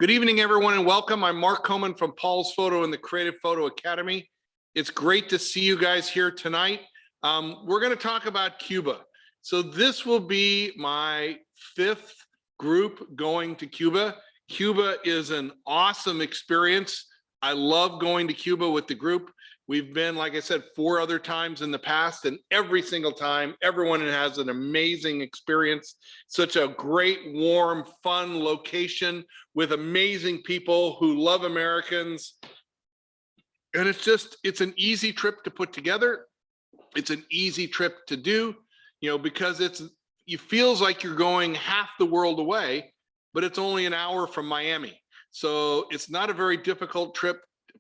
Good evening, everyone, and welcome. I'm Mark Coman from Paul's Photo and the Creative Photo Academy. It's great to see you guys here tonight. We're going to talk about Cuba. So this will be my fifth group going to Cuba. Cuba is an awesome experience. I love going to Cuba with the group. We've been, like I said, 4 other times in the past, and every single time, everyone has an amazing experience. Such a great, warm, fun location with amazing people who love Americans. And it's an easy trip to put together. It's an easy trip to do, because it feels like you're going half the world away, but it's only an hour from Miami. So it's not a very difficult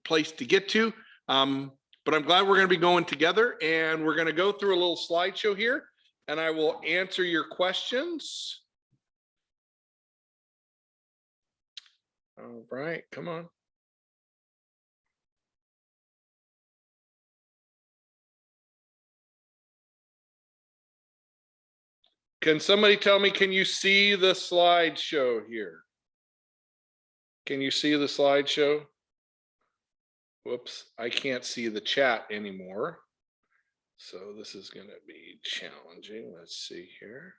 place to get to. But I'm glad we're going to be going together, and we're going to go through a little slideshow here, and I will answer your questions. All right, come on. Can somebody tell me, can you see the slideshow here? Can you see the slideshow? Whoops, I can't see the chat anymore. So this is going to be challenging. Let's see here.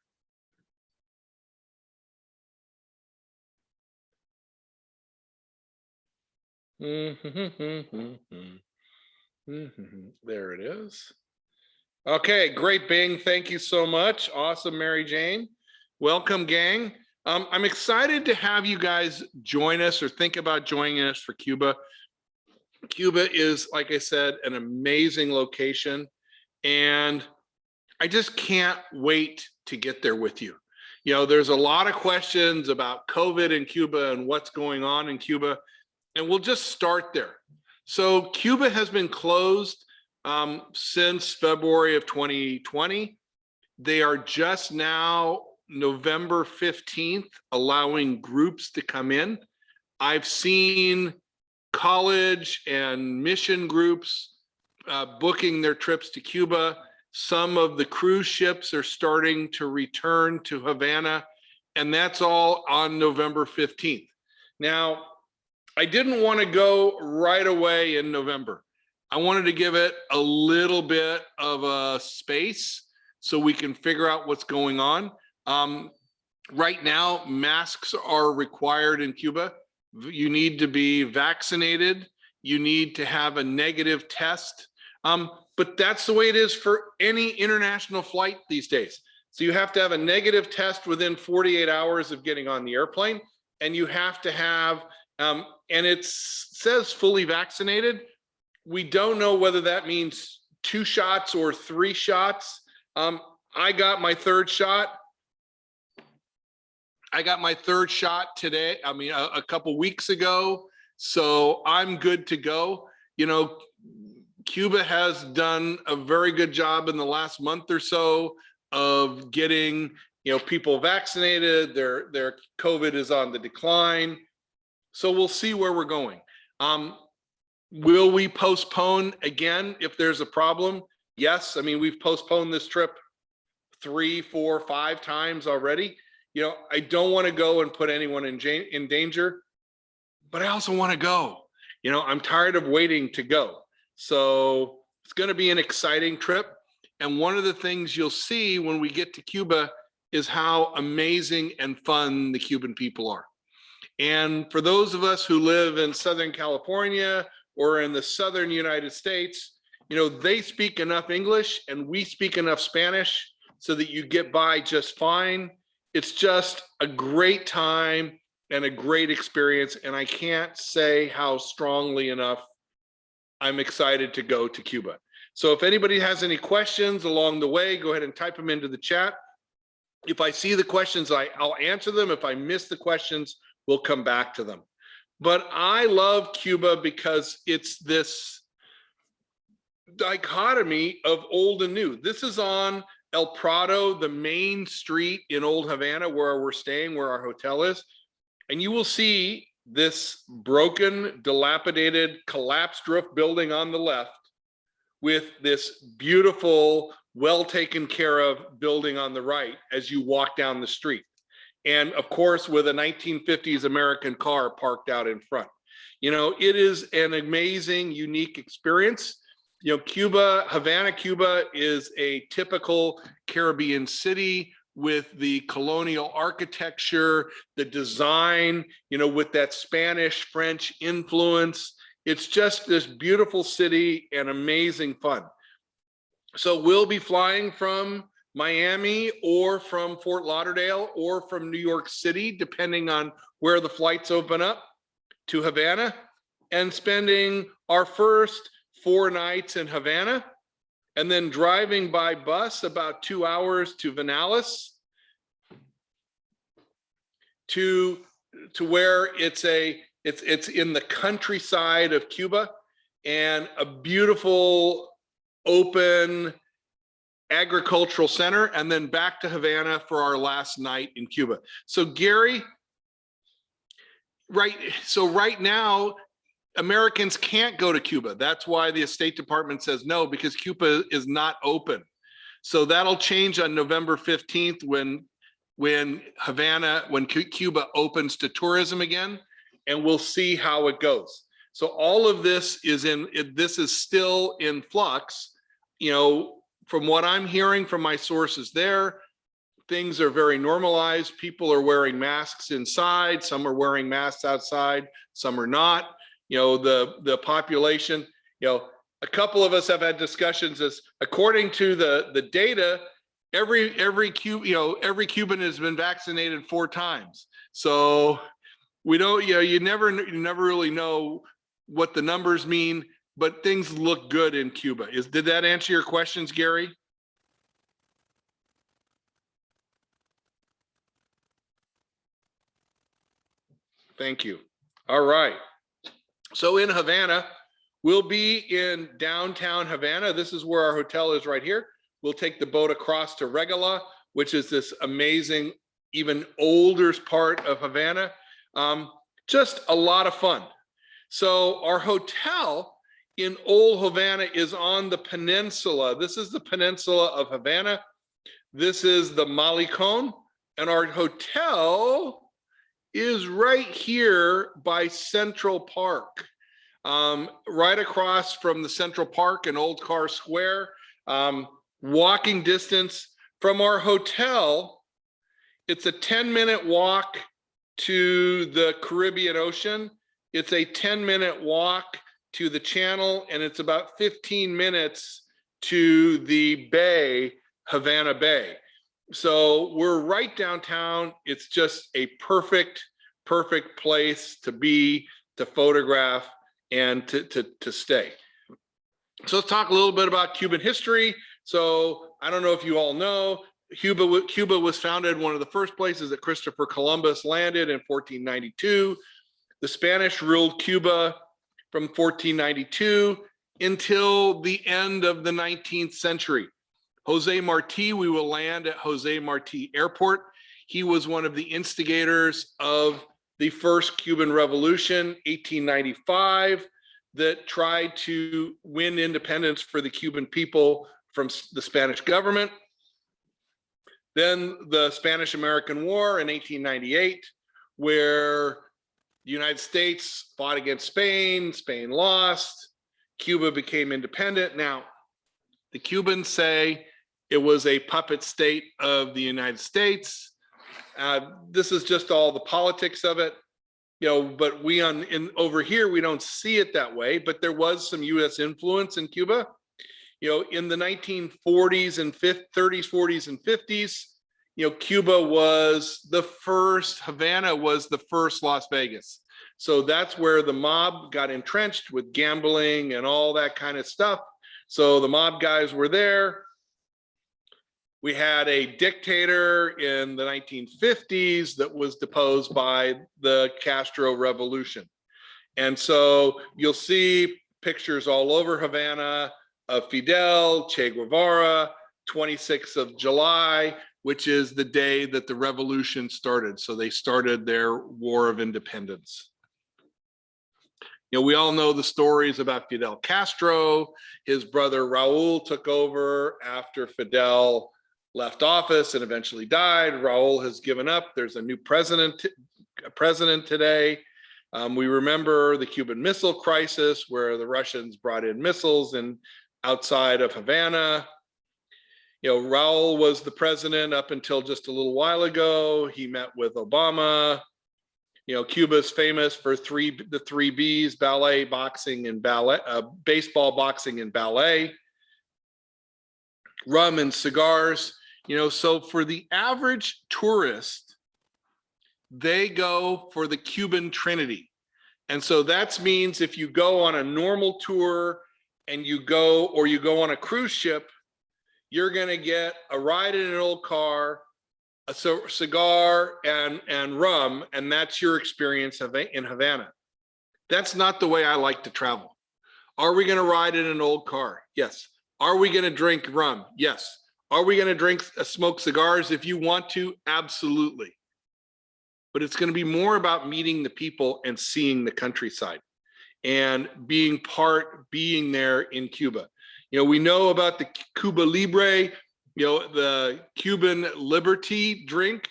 There it is. Okay, great, Bing. Thank you so much. Awesome, Mary Jane. Welcome, gang. I'm excited to have you guys join us or think about joining us for Cuba. Cuba is, like I said, an amazing location, and I just can't wait to get there with you. There's a lot of questions about COVID in Cuba and what's going on in Cuba, and we'll just start there. So Cuba has been closed since February of 2020. They are just now, November 15th, allowing groups to come in. I've seen college and mission groups booking their trips to Cuba. Some of the cruise ships are starting to return to Havana, and that's all on November 15th. Now, I didn't want to go right away in November. I wanted to give it a little bit of a space so we can figure out what's going on. Right now, masks are required in Cuba. You need to be vaccinated. You need to have a negative test. But that's the way it is for any international flight these days. So you have to have a negative test within 48 hours of getting on the airplane. And you have to have, and it says fully vaccinated. We don't know whether that means 2 shots or 3 shots. I got my third shot. I got my third shot today, a couple weeks ago, so I'm good to go. Cuba has done a very good job in the last month or so of getting, people vaccinated. Their COVID is on the decline. So we'll see where we're going. Will we postpone again if there's a problem? Yes. We've postponed this trip 3, 4, 5 times already. I don't want to go and put anyone in danger, but I also want to go. I'm tired of waiting to go. So it's going to be an exciting trip. And one of the things you'll see when we get to Cuba is how amazing and fun the Cuban people are. And for those of us who live in Southern California or in the Southern United States, they speak enough English and we speak enough Spanish so that you get by just fine. It's just a great time and a great experience. And I can't say how strongly enough I'm excited to go to Cuba. So if anybody has any questions along the way, go ahead and type them into the chat. If I see the questions, I'll answer them. If I miss the questions, we'll come back to them. But I love Cuba because it's this dichotomy of old and new. This is on El Prado, the main street in Old Havana, where we're staying, where our hotel is. And you will see this broken, dilapidated, collapsed roof building on the left with this beautiful, well taken care of building on the right as you walk down the street. and of course with a 1950s American car parked out in front. You know, it is an amazing, unique experience. You know, Cuba, Havana, Cuba is a typical Caribbean city with the colonial architecture, the design, you know, with that Spanish, French influence. It's just this beautiful city and amazing fun. So we'll be flying from Miami or from Fort Lauderdale or from New York City, depending on where the flights open up, to Havana, and spending our first 4 nights in Havana, and then driving by bus about 2 hours to Vanales, to where it's in the countryside of Cuba, and a beautiful open agricultural center, and then back to Havana for our last night in Cuba. So Gary, right now, Americans can't go to Cuba. That's why the State Department says no, because Cuba is not open. So that'll change on November 15th when Cuba opens to tourism again, and we'll see how it goes. So all of this is still in flux. You know, from what I'm hearing from my sources there, things are very normalized. People are wearing masks inside. Some are wearing masks outside. Some are not. You know, the population, you know, a couple of us have had discussions as according to the data, every Cuban has been vaccinated 4 times. So we don't, you know, you never really know what the numbers mean, but things look good in Cuba. Did that answer your questions, Gary? Thank you. All right. So in Havana, we'll be in downtown Havana. This is where our hotel is right here. We'll take the boat across to Regala, which is this amazing, even older part of Havana. Just a lot of fun. So our hotel in Old Havana is on the peninsula. This is the peninsula of Havana. This is the Malecon, and our hotel is right here by Central Park, right across from the Central Park and Old Car Square. Walking distance from our hotel, it's a 10-minute walk to the Caribbean Ocean. It's a 10-minute walk to the Channel, and it's about 15 minutes to the bay, Havana Bay. So we're right downtown. It's just a perfect place to be, to photograph, and to stay. So let's talk a little bit about Cuban history. So I don't know if you all know, Cuba was founded one of the first places that Christopher Columbus landed in 1492. The Spanish ruled Cuba from 1492 until the end of the 19th century. Jose Marti, we will land at Jose Marti Airport. He was one of the instigators of the first Cuban Revolution, 1895, that tried to win independence for the Cuban people from the Spanish government. Then the Spanish-American War in 1898, where the United States fought against Spain, Spain lost, Cuba became independent. Now, the Cubans say it was a puppet state of the United States. This is just all the politics of it, you know, but over here, we don't see it that way, but there was some US influence in Cuba. You know, in the 1940s and 30s, 40s, and 50s, you know, Cuba was the first, Havana was the first Las Vegas. So that's where the mob got entrenched with gambling and all that kind of stuff. So the mob guys were there. We had a dictator in the 1950s that was deposed by the Castro Revolution. And so you'll see pictures all over Havana of Fidel, Che Guevara, 26th of July, which is the day that the revolution started. So they started their War of Independence. You know, we all know the stories about Fidel Castro. His brother Raul took over after Fidel left office and eventually died. Raul has given up. There's a new president today. We remember the Cuban Missile Crisis, where the Russians brought in missiles and outside of Havana. You know, Raul was the president up until just a little while ago. He met with Obama. You know, Cuba's famous for the three B's: ballet, boxing, and ballet, baseball, boxing, and ballet. Rum and cigars. You know, so for the average tourist, they go for the Cuban Trinity. And so that means if you go on a normal tour and you go on a cruise ship, you're going to get a ride in an old car, a cigar, and rum, and that's your experience in Havana. That's not the way I like to travel. Are we going to ride in an old car? Yes. Are we going to drink rum? Yes. Are we going to smoke cigars if you want to? Absolutely. But it's going to be more about meeting the people and seeing the countryside and being there in Cuba. You know, we know about the Cuba Libre, you know, the Cuban Liberty drink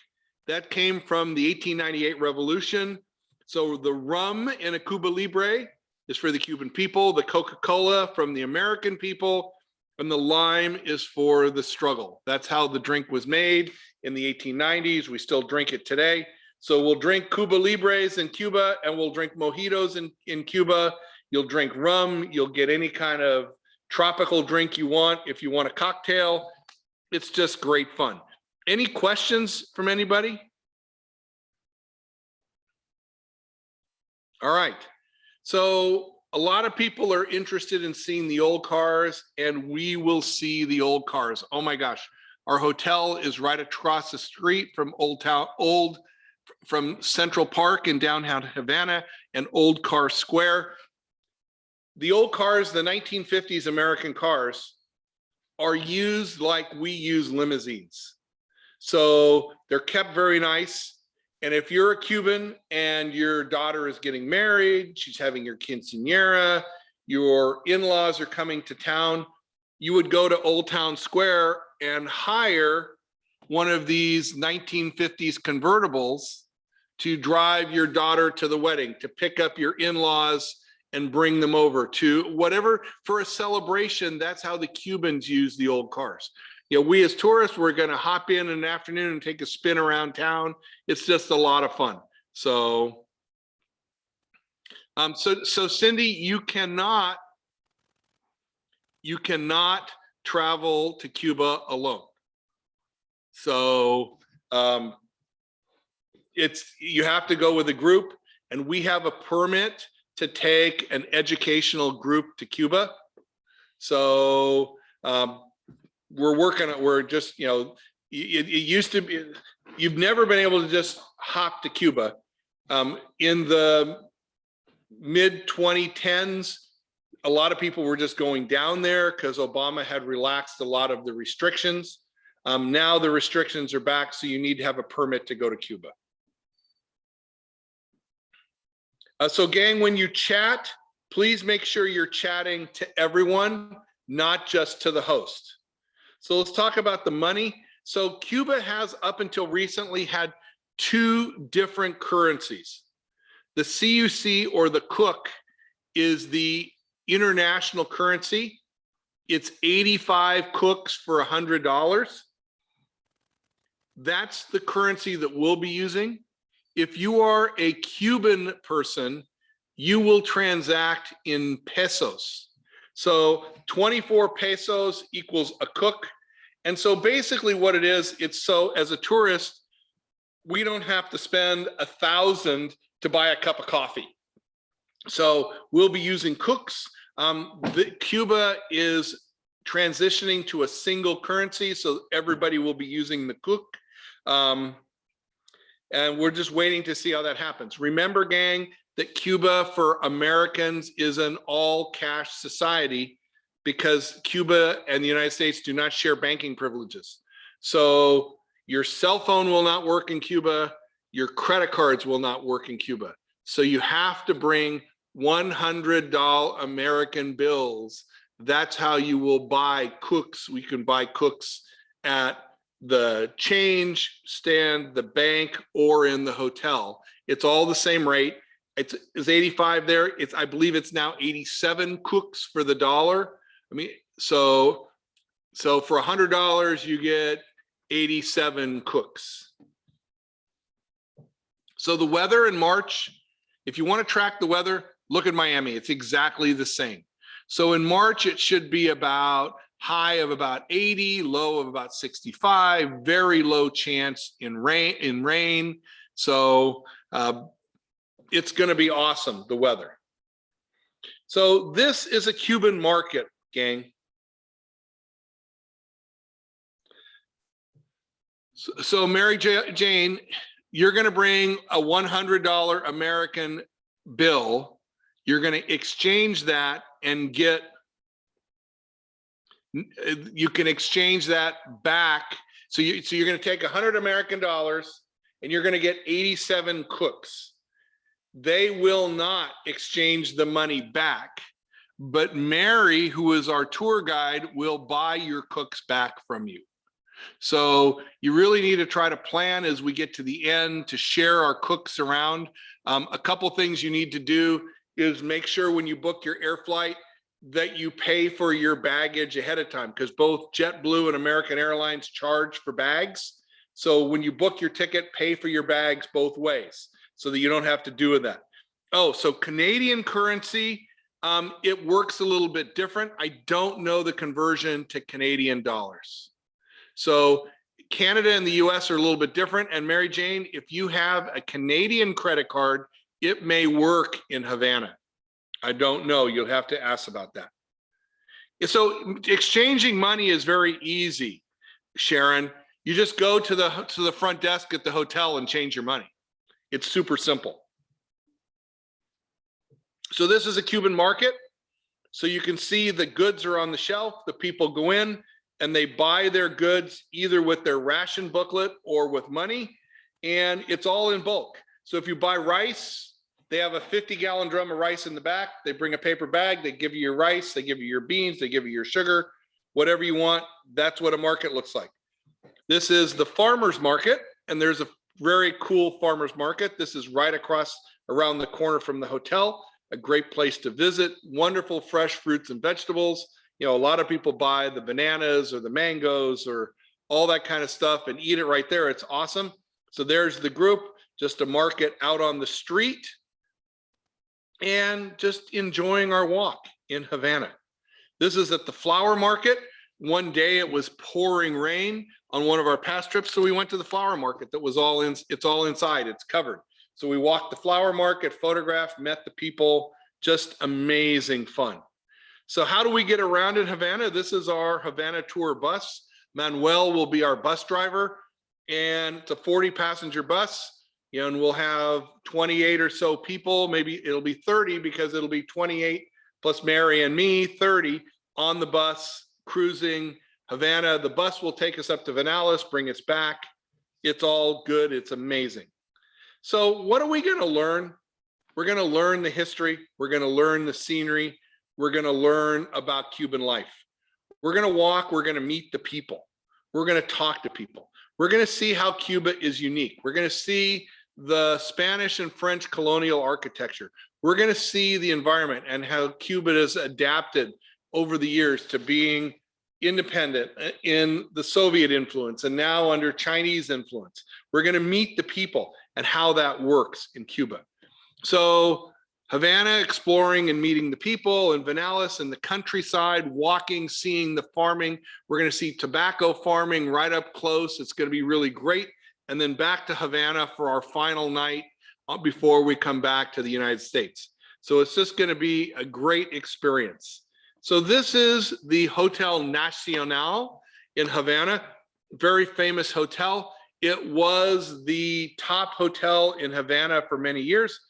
that came from the 1898 revolution. So the rum in a Cuba Libre is for the Cuban people, the Coca-Cola from the American people, and the lime is for the struggle. That's how the drink was made in the 1890s. We still drink it today. So we'll drink Cuba Libres in Cuba, and we'll drink mojitos in Cuba. You'll drink rum. You'll get any kind of tropical drink you want. If you want a cocktail, it's just great fun. Any questions from anybody? All right. So a lot of people are interested in seeing the old cars, and we will see the old cars. Oh my gosh. Our hotel is right across the street from from Central Park in downtown Havana and Old Car Square. The old cars, the 1950s American cars, are used like we use limousines. So they're kept very nice. And if you're a Cuban and your daughter is getting married, she's having your quinceañera, your in-laws are coming to town, you would go to Old Town Square and hire one of these 1950s convertibles to drive your daughter to the wedding, to pick up your in-laws and bring them over to whatever, for a celebration. That's how the Cubans use the old cars. You know, we as tourists, we're going to hop in an afternoon and take a spin around town. It's just a lot of fun. So, so Cindy, you cannot travel to Cuba alone. So you have to go with a group, and we have a permit to take an educational group to Cuba. So we're just, you know, it used to be, you've never been able to just hop to Cuba. In the mid 2010s, a lot of people were just going down there because Obama had relaxed a lot of the restrictions. Now the restrictions are back, so you need to have a permit to go to Cuba. So gang, when you chat, please make sure you're chatting to everyone, not just to the host. So let's talk about the money. So Cuba has, up until recently, had two different currencies. The CUC, or the CUC, is the international currency. It's 85 CUCs for $100. That's the currency that we'll be using. If you are a Cuban person, you will transact in pesos. So 24 pesos equals a CUC. And so basically what it is, it's so as a tourist, we don't have to spend 1,000 to buy a cup of coffee. So we'll be using CUCs. Cuba is transitioning to a single currency, so everybody will be using the CUC. And we're just waiting to see how that happens. Remember, gang, that Cuba for Americans is an all cash society because Cuba and the United States do not share banking privileges. So your cell phone will not work in Cuba, your credit cards will not work in Cuba. So you have to bring $100 American bills. That's how you will buy CUCs. We can buy CUCs at the change stand, the bank, or in the hotel. It's all the same rate. It's 85 there. I believe it's now 87 cooks for the dollar. I mean, so for $100 you get 87 cooks. So the weather in March, if you want to track the weather, look at Miami. It's exactly the same. So in March, it should be about high of about 80, low of about 65, very low chance in rain. So it's going to be awesome, the weather. So this is a Cuban market, gang. So Mary Jane, you're going to bring a $100 American bill. You're going to exchange that and get, you can exchange that back. So you're going to take 100 American dollars and you're going to get 87 cooks. They will not exchange the money back, but Mary, who is our tour guide, will buy your cooks back from you. So you really need to try to plan as we get to the end to share our cooks around. A couple things you need to do is make sure when you book your air flight that you pay for your baggage ahead of time, because both JetBlue and American Airlines charge for bags. So when you book your ticket, pay for your bags both ways so that you don't have to do that. Oh, so Canadian currency, it works a little bit different. I don't know the conversion to Canadian dollars. So Canada and the US are a little bit different. And Mary Jane, if you have a Canadian credit card, it may work in Havana. I don't know. You'll have to ask about that. So exchanging money is very easy, Sharon. You just go to the front desk at the hotel and change your money. It's super simple. So this is a Cuban market. So you can see the goods are on the shelf. The people go in and they buy their goods either with their ration booklet or with money, and it's all in bulk. So if you buy rice, they have a 50-gallon drum of rice in the back. They bring a paper bag, they give you your rice, they give you your beans, they give you your sugar, whatever you want. That's what a market looks like. This is the farmer's market, and there's a very cool farmer's market. This is right around the corner from the hotel, a great place to visit, wonderful fresh fruits and vegetables. You know, a lot of people buy the bananas or the mangoes or all that kind of stuff and eat it right there. It's awesome. So there's the group, just a market out on the street and just enjoying our walk in Havana. This is at the flower market. One day it was pouring rain on one of our past trips, so we went to the flower market that was it's all inside, it's covered. So we walked the flower market, photographed, met the people, just amazing fun. So how do we get around in Havana? This is our Havana Tour Bus. Manuel will be our bus driver, and it's a 40-passenger bus. You know, and we'll have 28 or so people, maybe it'll be 30 because it'll be 28 plus Mary and me, 30 on the bus cruising Havana. The bus will take us up to Vanales, bring us back. It's all good, it's amazing. So what are we gonna learn? We're gonna learn the history, we're gonna learn the scenery, we're gonna learn about Cuban life. We're gonna walk, we're gonna meet the people. We're gonna talk to people. We're gonna see how Cuba is unique. We're gonna see the Spanish and French colonial architecture. We're gonna see the environment and how Cuba has adapted over the years to being independent in the Soviet influence and now under Chinese influence. We're gonna meet the people and how that works in Cuba. So Havana, exploring and meeting the people, and Vanales and the countryside, walking, seeing the farming. We're gonna see tobacco farming right up close. It's gonna be really great. And then back to Havana for our final night before we come back to the United States. So it's just gonna be a great experience. So this is the Hotel Nacional in Havana, very famous hotel. It was the top hotel in Havana for many years,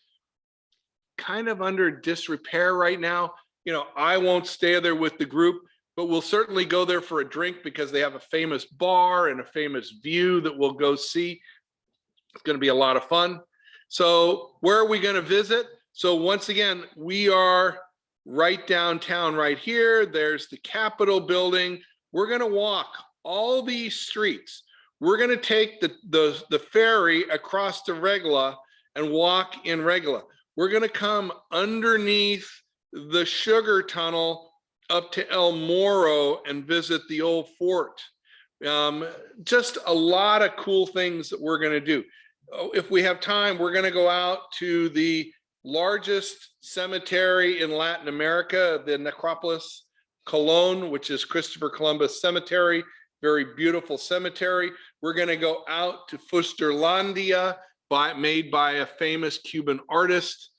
kind of under disrepair right now. You know, I won't stay there with the group, but we'll certainly go there for a drink because they have a famous bar and a famous view that we'll go see. It's going to be a lot of fun. So where are we going to visit? So once again, we are right downtown right here. There's the Capitol building. We're going to walk all these streets. We're going to take the ferry across to Regla and walk in Regla. We're going to come underneath the sugar tunnel up to El Morro and visit the old fort. Just a lot of cool things that we're going to do. If we have time, we're going to go out to the largest cemetery in Latin America, the Necropolis Colón, which is Christopher Columbus Cemetery, very beautiful cemetery. We're going to go out to Fusterlandia, made by a famous Cuban artist.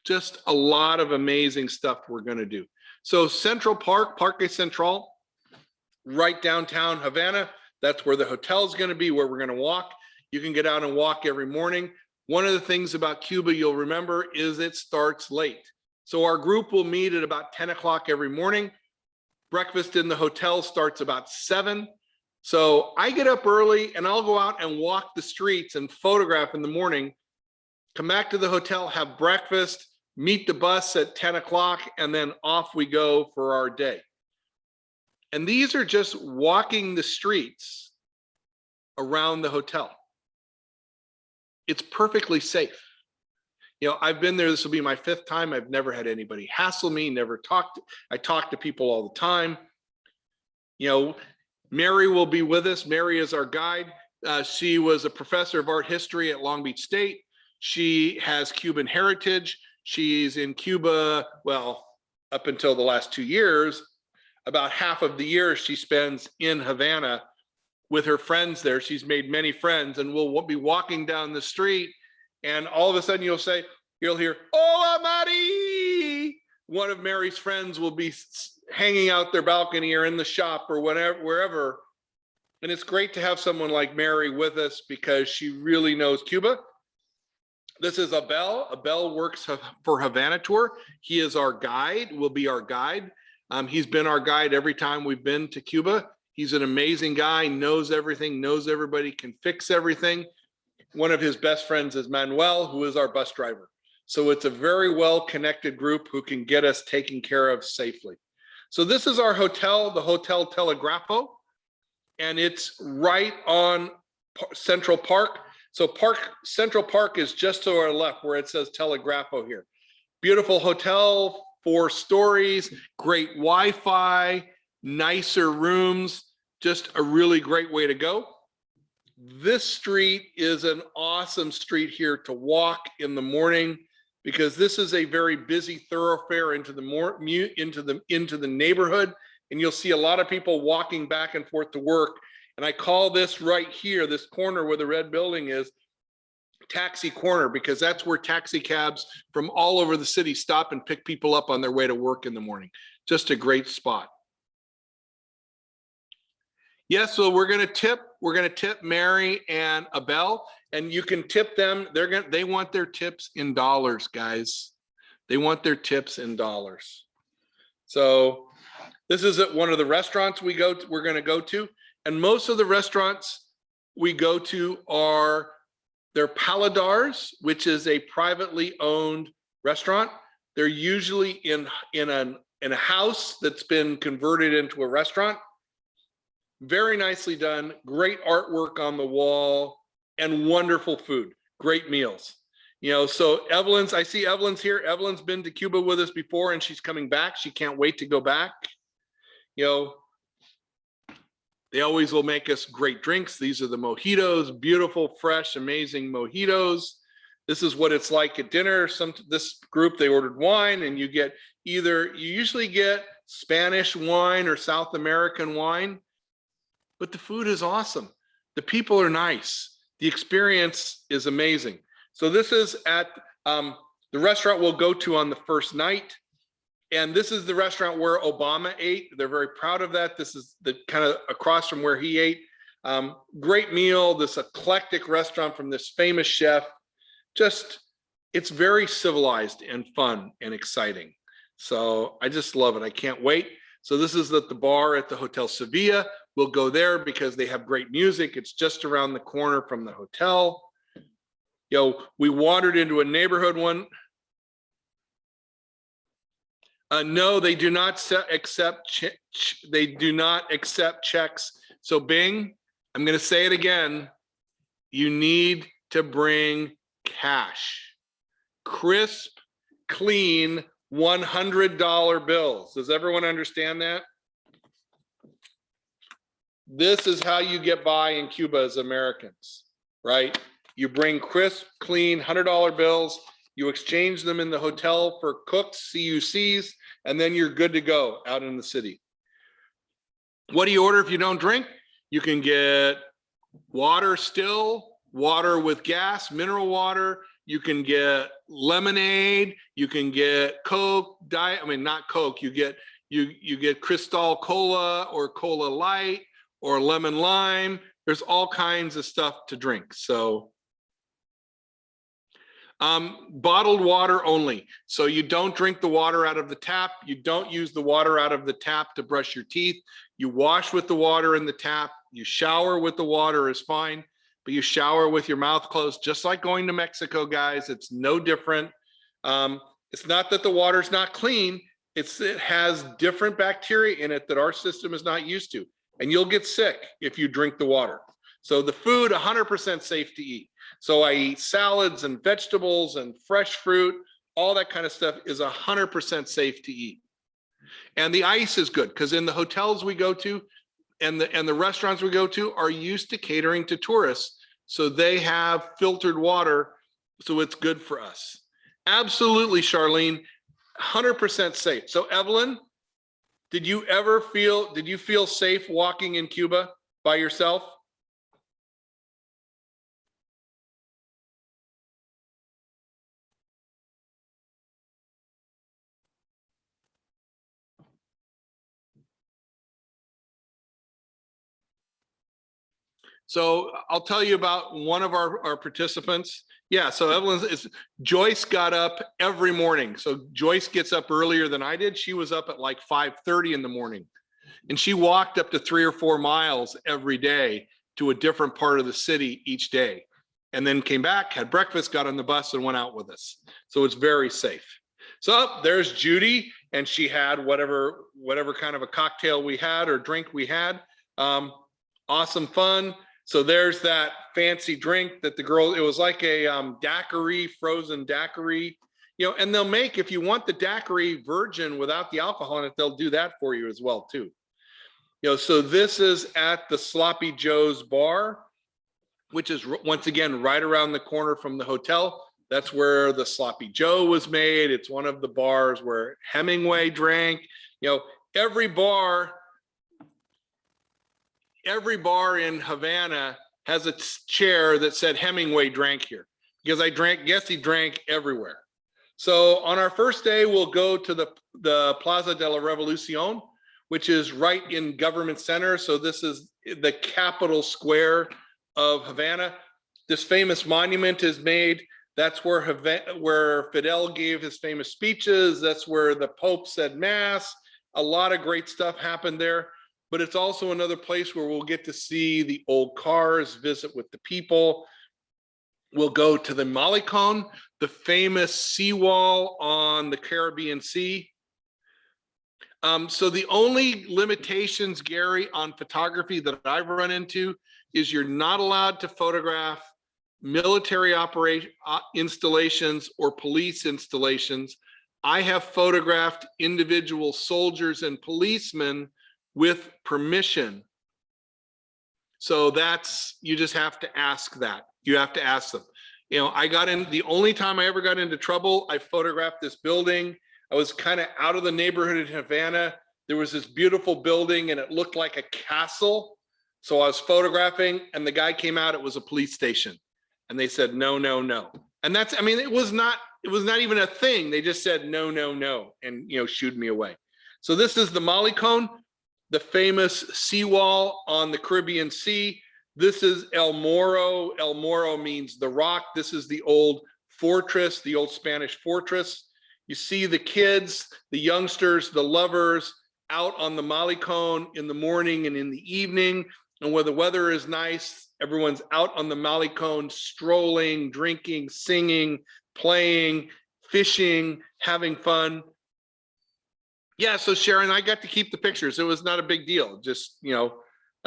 Just a lot of amazing stuff we're going to do. So Central Park, Parque Central, right downtown Havana. That's where the hotel is going to be, where we're going to walk. You can get out and walk every morning. One of the things about Cuba you'll remember is it starts late. So our group will meet at about 10 o'clock every morning. Breakfast in the hotel starts about 7. So I get up early and I'll go out and walk the streets and photograph in the morning, come back to the hotel, have breakfast, meet the bus at 10 o'clock, and then off we go for our day. And these are just walking the streets around the hotel. It's perfectly safe. You know, I've been there, this will be my 5th time. I've never had anybody hassle me, I talk to people all the time. You know, Mary will be with us. Mary is our guide. She was a professor of art history at Long Beach State. She has Cuban heritage. She's in Cuba, well, up until the last 2 years. About half of the year she spends in Havana with her friends there. She's made many friends, and we'll be walking down the street, and all of a sudden you'll hear, "Hola, Mari!" One of Mary's friends will be hanging out their balcony or in the shop or whatever, wherever. And it's great to have someone like Mary with us because she really knows Cuba. This is Abel. Abel works for Havana Tour. He is our guide, will be our guide. He's been our guide every time we've been to Cuba. He's an amazing guy, knows everything, knows everybody, can fix everything. One of his best friends is Manuel, who is our bus driver. So it's a very well-connected group who can get us taken care of safely. So this is our hotel, the Hotel Telegrapho, and it's right on Central Park. So Central Park is just to our left where it says Telegrapho here. Beautiful hotel, 4 stories, great Wi-Fi, nicer rooms, just a really great way to go. This street is an awesome street here to walk in the morning because this is a very busy thoroughfare into the neighborhood, and you'll see a lot of people walking back and forth to work. And I call this right here, this corner where the red building is, Taxi Corner, because that's where taxi cabs from all over the city stop and pick people up on their way to work in the morning. Just a great spot. Yes, so we're gonna tip Mary and Abel, and you can tip them. They want their tips in dollars, guys. They want their tips in dollars. So this is at one of the restaurants we're gonna go to, and most of the restaurants we go to they're Paladars, which is a privately owned restaurant. They're usually in a house that's been converted into a restaurant. Very nicely done, great artwork on the wall, and wonderful food, great meals. You know, so I see Evelyn's here. Evelyn's been to Cuba with us before and she's coming back. She can't wait to go back. You know, they always will make us great drinks. These are the mojitos, beautiful, fresh, amazing mojitos. This is what it's like at dinner. This group, they ordered wine, and you usually get Spanish wine or South American wine, but the food is awesome. The people are nice. The experience is amazing. So this is at the restaurant we'll go to on the first night. And this is the restaurant where Obama ate. They're very proud of that. This is the kind of across from where he ate. Great meal, this eclectic restaurant from this famous chef. It's very civilized and fun and exciting. So I just love it. I can't wait. So this is at the bar at the Hotel Sevilla. We'll go there because they have great music. It's just around the corner from the hotel. You know, we wandered into a neighborhood one. No, they do not accept checks. So Bing, I'm going to say it again. You need to bring cash. Crisp, clean $100 bills. Does everyone understand that? This is how you get by in Cuba as Americans, right? You bring crisp, clean $100 bills, you exchange them in the hotel for cooks, CUCs, and then you're good to go out in the city. What do you order if you don't drink? You can get water still, water with gas, mineral water. You can get lemonade. You can get Coke, diet. I mean, not Coke. You get Cristal Cola or Cola Light or lemon lime. There's all kinds of stuff to drink. So bottled water only. So you don't drink the water out of the tap. You don't use the water out of the tap to brush your teeth. You wash with the water in the tap. You shower with the water is fine, but you shower with your mouth closed, just like going to Mexico, guys. It's no different. It's not that the water's not clean. It has different bacteria in it that our system is not used to. And you'll get sick if you drink the water. So the food, 100% safe to eat. So I eat salads and vegetables and fresh fruit, all that kind of stuff is 100% safe to eat. And the ice is good because in the hotels we go to and the restaurants we go to are used to catering to tourists. So they have filtered water, so it's good for us. Absolutely, Charlene, 100% safe. So Evelyn, did you feel safe walking in Cuba by yourself? So I'll tell you about one of our participants. Yeah, so Joyce got up every morning. So Joyce gets up earlier than I did. She was up at like 5:30 in the morning. And she walked up to 3 or 4 miles every day to a different part of the city each day. And then came back, had breakfast, got on the bus and went out with us. So it's very safe. So there's Judy, and she had whatever kind of a cocktail we had or drink we had. Awesome fun. So there's that fancy drink that the girl, it was like a daiquiri, frozen daiquiri, and they'll make, if you want the daiquiri virgin without the alcohol in it, they'll do that for you as well too. So this is at the Sloppy Joe's bar, which is once again right around the corner from the hotel. That's where the Sloppy Joe was made. It's one of the bars where Hemingway drank. Every bar in Havana has a chair that said Hemingway drank here, because guess he drank everywhere. So on our first day, we'll go to the Plaza de la Revolucion, which is right in Government Center. So this is the capital square of Havana. This famous monument is made. That's where Fidel gave his famous speeches. That's where the Pope said Mass. A lot of great stuff happened there. But it's also another place where we'll get to see the old cars, visit with the people. We'll go to the Malecon, the famous seawall on the Caribbean Sea. So the only limitations, Gary, on photography that I've run into is you're not allowed to photograph military installations or police installations. I have photographed individual soldiers and policemen with permission. So you just have to ask that. You have to ask them. The only time I ever got into trouble, I photographed this building. I was kind of out of the neighborhood in Havana. There was this beautiful building and it looked like a castle. So I was photographing and the guy came out, it was a police station. And they said, no, no, no. And it was not even a thing. They just said, no, no, no, and shooed me away. So this is the Malecon, the famous seawall on the Caribbean Sea. This is El Morro. El Morro means the rock. This is the old fortress, the old Spanish fortress. You see the kids, the youngsters, the lovers out on the Malecon in the morning and in the evening. And when the weather is nice, everyone's out on the Malecon, strolling, drinking, singing, playing, fishing, having fun. Yeah, so Sharon, I got to keep the pictures. It was not a big deal. Just,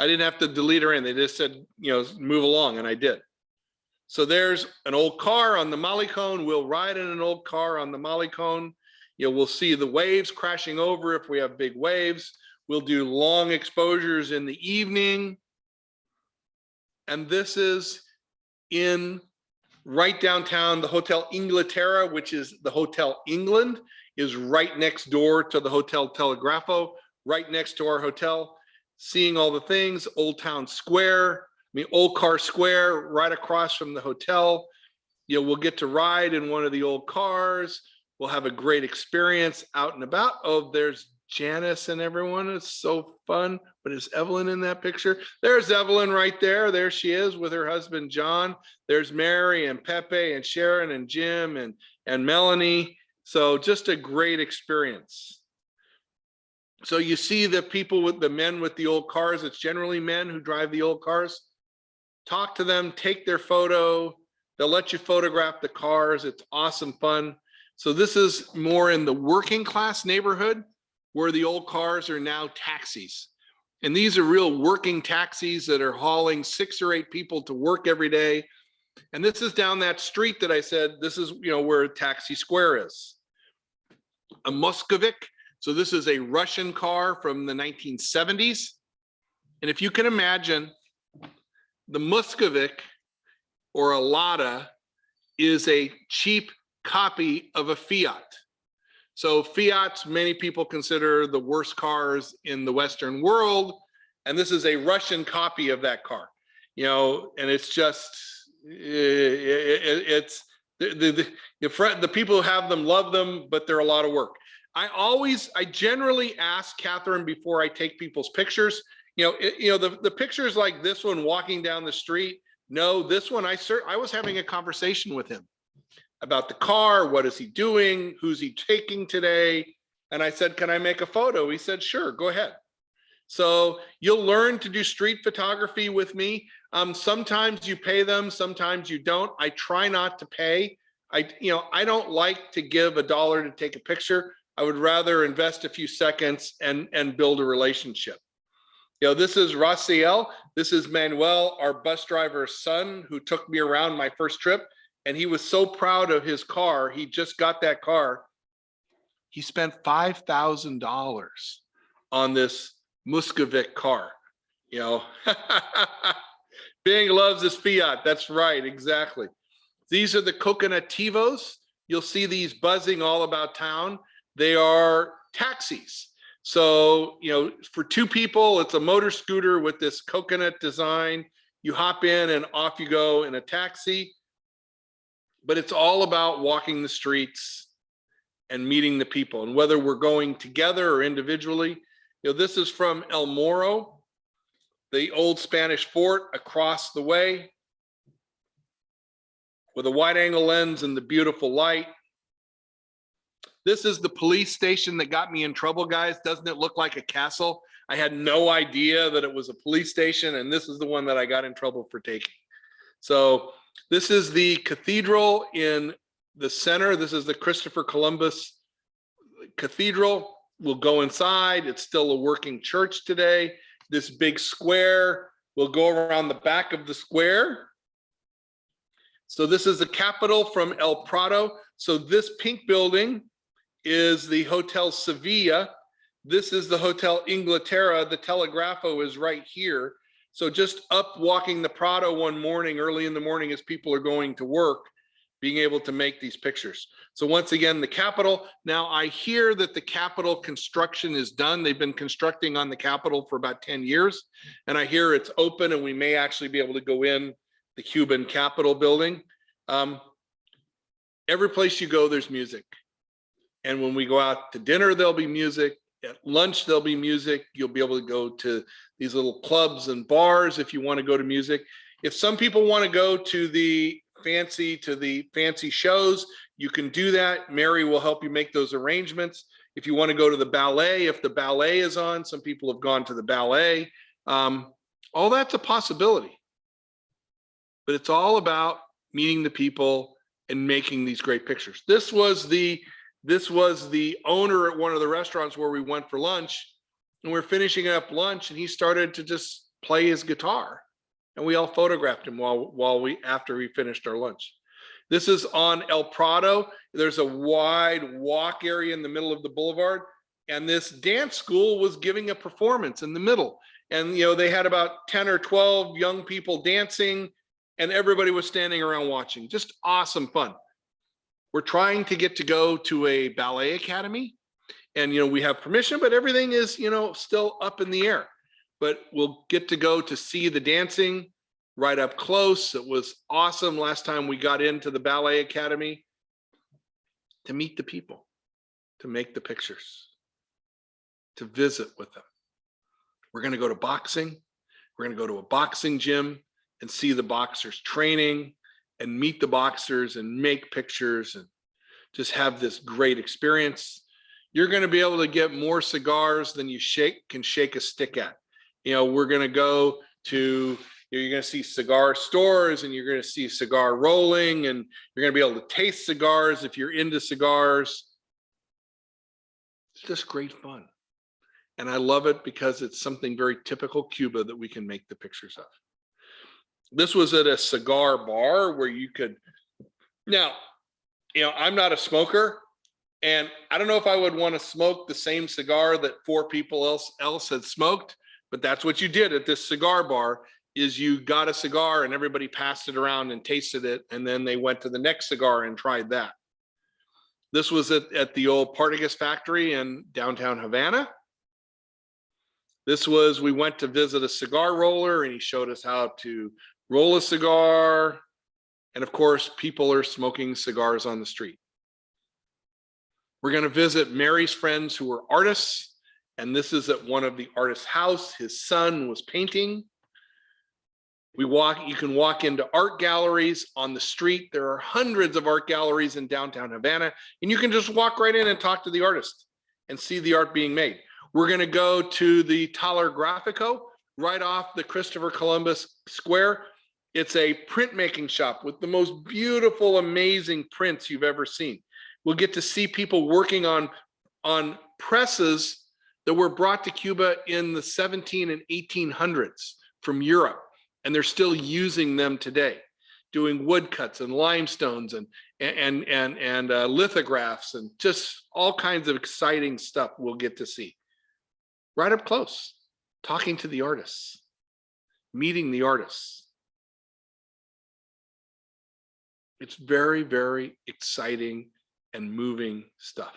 I didn't have to delete or anything. They just said, you know, move along, and I did. So there's an old car on the Malecón. We'll ride in an old car on the Malecón. You know, we'll see the waves crashing over if we have big waves. We'll do long exposures in the evening. And this is in right downtown, the Hotel Inglaterra, which is the Hotel England, is right next door to the Hotel Telegrapho, right next to our hotel. Seeing all the things, Old Town Square, I mean, Old Car Square, right across from the hotel. You know, we'll get to ride in one of the old cars. We'll have a great experience out and about. Oh, there's Janice and everyone. It's so fun. But is Evelyn in that picture? There's Evelyn right there. There she is with her husband, John. There's Mary and Pepe and Sharon and Jim and Melanie. So just a great experience. So you see the people with the men with the old cars. It's generally men who drive the old cars. Talk to them, take their photo. They'll let you photograph the cars. It's awesome fun. So this is more in the working class neighborhood where the old cars are now taxis. And these are real working taxis that are hauling 6 or 8 people to work every day. And this is down that street that I said, this is, you know, where Taxi Square is. A Muscovik. So this is a Russian car from the 1970s. And if you can imagine, the Muscovik or a Lada is a cheap copy of a Fiat. So Fiats, many people consider the worst cars in the Western world. And this is a Russian copy of that car, you know, and it's just, it's the people who have them love them, but they're a lot of work. I generally ask Catherine before I take people's pictures, the pictures like this one walking down the street. No, this one, I was having a conversation with him about the car. What is he doing? Who's he taking today? And I said, can I make a photo? He said, sure, go ahead. So you'll learn to do street photography with me. Sometimes you pay them, sometimes you don't. I try not to pay. I don't like to give $1 to take a picture. I would rather invest a few seconds and build a relationship. This is Raciel. This is Manuel, our bus driver's son, who took me around my first trip. And he was so proud of his car. He just got that car. He spent $5,000 on this Muscovik car. Bing loves his Fiat. That's right, exactly. These are the Coconutivos. You'll see these buzzing all about town. They are taxis. So, for 2 people, it's a motor scooter with this coconut design. You hop in and off you go in a taxi. But it's all about walking the streets and meeting the people. And whether we're going together or individually, this is from El Morro, the old Spanish fort across the way with a wide angle lens and the beautiful light. This is the police station that got me in trouble, guys. Doesn't it look like a castle? I had no idea that it was a police station, and this is the one that I got in trouble for taking. So this is the cathedral in the center. This is the Christopher Columbus Cathedral. We'll go inside. It's still a working church today. This big square. We'll go around the back of the square. So this is the Capitol from El Prado. So this pink building is the Hotel Sevilla. This is the Hotel Inglaterra. The Telegrapho is right here. So just up walking the Prado one morning, early in the morning as people are going to work, being able to make these pictures. So once again, the Capitol. Now I hear that the Capitol construction is done. They've been constructing on the Capitol for about 10 years. And I hear it's open and we may actually be able to go in the Cuban Capitol building. Every place you go, there's music. And when we go out to dinner, there'll be music. At lunch, there'll be music. You'll be able to go to these little clubs and bars if you want to go to music. If some people want to go to the fancy shows, you can do that. Mary will help you make those arrangements. If you want to go to the ballet, if the ballet is on, some people have gone to the ballet. All that's a possibility. But it's all about meeting the people and making these great pictures. This was the owner at one of the restaurants where we went for lunch, and we're finishing up lunch, and he started to just play his guitar. And we all photographed him after we finished our lunch. This is on El Prado. There's a wide walk area in the middle of the boulevard. And this dance school was giving a performance in the middle. And, you know, they had about 10 or 12 young people dancing, and everybody was standing around watching. Just awesome fun. We're trying to get to go to a ballet academy, and, you know, we have permission, but everything is, you know, still up in the air. But we'll get to go to see the dancing right up close. It was awesome last time we got into the ballet academy, to meet the people, to make the pictures, to visit with them. We're going to go to boxing. We're going to go to a boxing gym and see the boxers training and meet the boxers and make pictures and just have this great experience. You're going to be able to get more cigars than you can shake a stick at. You know, we're going to go to, you're going to see cigar stores, and you're going to see cigar rolling, and you're going to be able to taste cigars if you're into cigars. It's just great fun. And I love it because it's something very typical Cuba that we can make the pictures of. This was at a cigar bar where you could, now, you know, I'm not a smoker, and I don't know if I would want to smoke the same cigar that 4 people else had smoked, but that's what you did at this cigar bar, is you got a cigar and everybody passed it around and tasted it, and then they went to the next cigar and tried that. This was at the old Partagas factory in downtown Havana. This was, we went to visit a cigar roller, and he showed us how to roll a cigar. And of course, people are smoking cigars on the street. We're going to visit Mary's friends who are artists. And this is at one of the artist's house. His son was painting. You can walk into art galleries on the street. There are hundreds of art galleries in downtown Havana, and you can just walk right in and talk to the artist and see the art being made. We're going to go to the Telegrapho right off the Christopher Columbus Square. It's a printmaking shop with the most beautiful, amazing prints you've ever seen. We'll get to see people working on presses that were brought to Cuba in the 17 and 1800s from Europe, and they're still using them today, doing woodcuts and limestones and lithographs and just all kinds of exciting stuff we'll get to see. Right up close, talking to the artists, meeting the artists. It's very, very exciting and moving stuff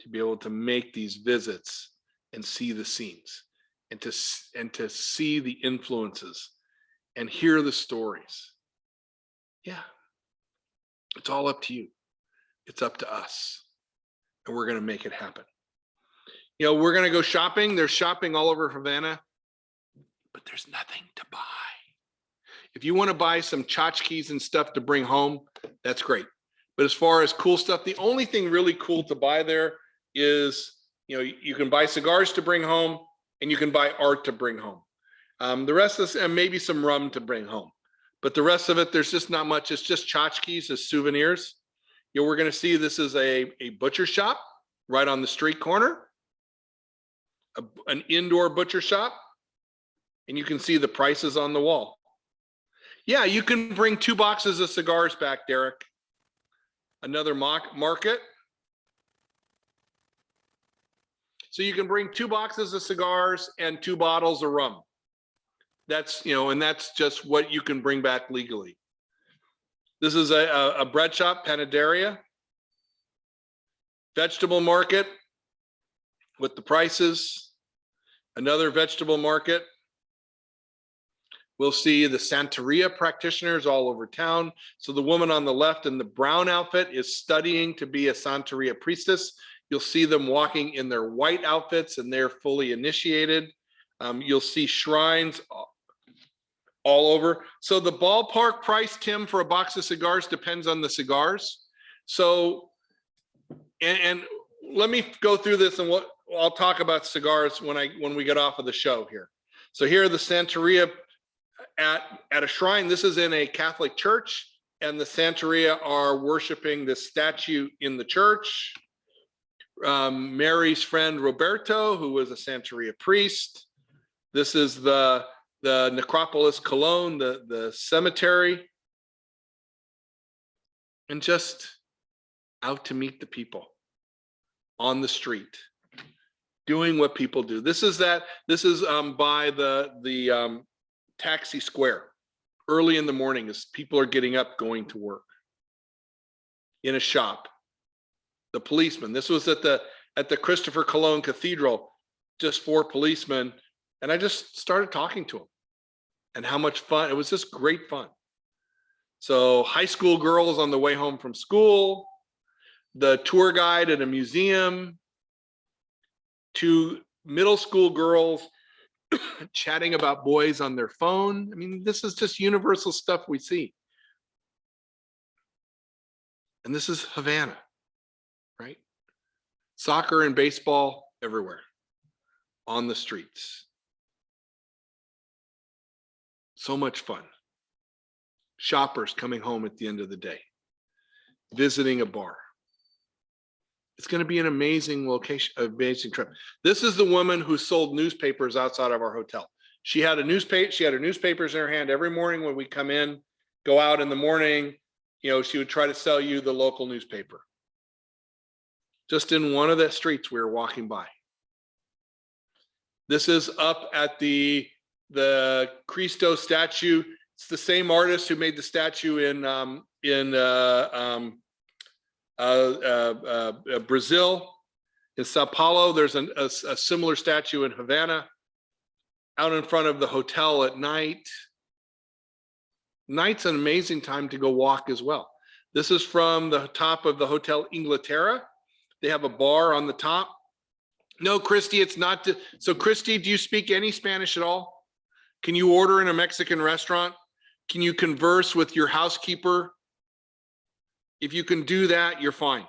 to be able to make these visits and see the scenes and to see the influences and hear the stories. Yeah, it's all up to you. It's up to us, and we're going to make it happen. You know, we're going to go shopping. There's shopping all over Havana, but there's nothing to buy. If you want to buy some tchotchkes and stuff to bring home, that's great. But as far as cool stuff, the only thing really cool to buy there is, you know, you can buy cigars to bring home, and you can buy art to bring home. The rest is, and maybe some rum to bring home. But the rest of it, there's just not much. It's just tchotchkes as souvenirs. You know, we're going to see this is a butcher shop right on the street corner. An indoor butcher shop, and you can see the prices on the wall. Yeah, you can bring 2 boxes of cigars back, Derek. Another market. So you can bring 2 boxes of cigars and 2 bottles of rum. That's, you know, and that's just what you can bring back legally. This is a bread shop, panaderia. Vegetable market with the prices. Another vegetable market. We'll see the Santeria practitioners all over town. So the woman on the left in the brown outfit is studying to be a Santeria priestess. You'll see them walking in their white outfits, and they're fully initiated. You'll see shrines all over. So the ballpark price, Tim, for a box of cigars depends on the cigars. So, and let me go through this, and I'll talk about cigars when we get off of the show here. So here are the Santeria at a shrine. This is in a Catholic church, and the Santeria are worshiping this statue in the church. Mary's friend Roberto, who was a Santeria priest. This is the Necropolis Cologne, the cemetery, and just out to meet the people on the street, doing what people do. This is by the taxi square, early in the morning as people are getting up, going to work. In a shop, the policeman. This was at the Christopher Cologne Cathedral, just 4 policemen, and I just started talking to them, and how much fun it was. Just great fun. So high school girls on the way home from school, the tour guide at a museum, 2 middle school girls chatting about boys on their phone. I mean, this is just universal stuff we see. And this is Havana, right? Soccer and baseball everywhere, on the streets. So much fun. Shoppers coming home at the end of the day, visiting a bar. It's going to be an amazing location, amazing trip. This is the woman who sold newspapers outside of our hotel. She had her newspapers in her hand every morning when we come in, go out in the morning. You know, she would try to sell you the local newspaper. Just in one of the streets we were walking by. This is up at the Cristo statue. It's the same artist who made the statue in Brazil. In Sao Paulo, there's a similar statue in Havana. Out in front of the hotel at night. Night's an amazing time to go walk as well. This is from the top of the Hotel Inglaterra. They have a bar on the top. No, Christy, it's not. So Christy, do you speak any Spanish at all? Can you order in a Mexican restaurant? Can you converse with your housekeeper? If you can do that, you're fine.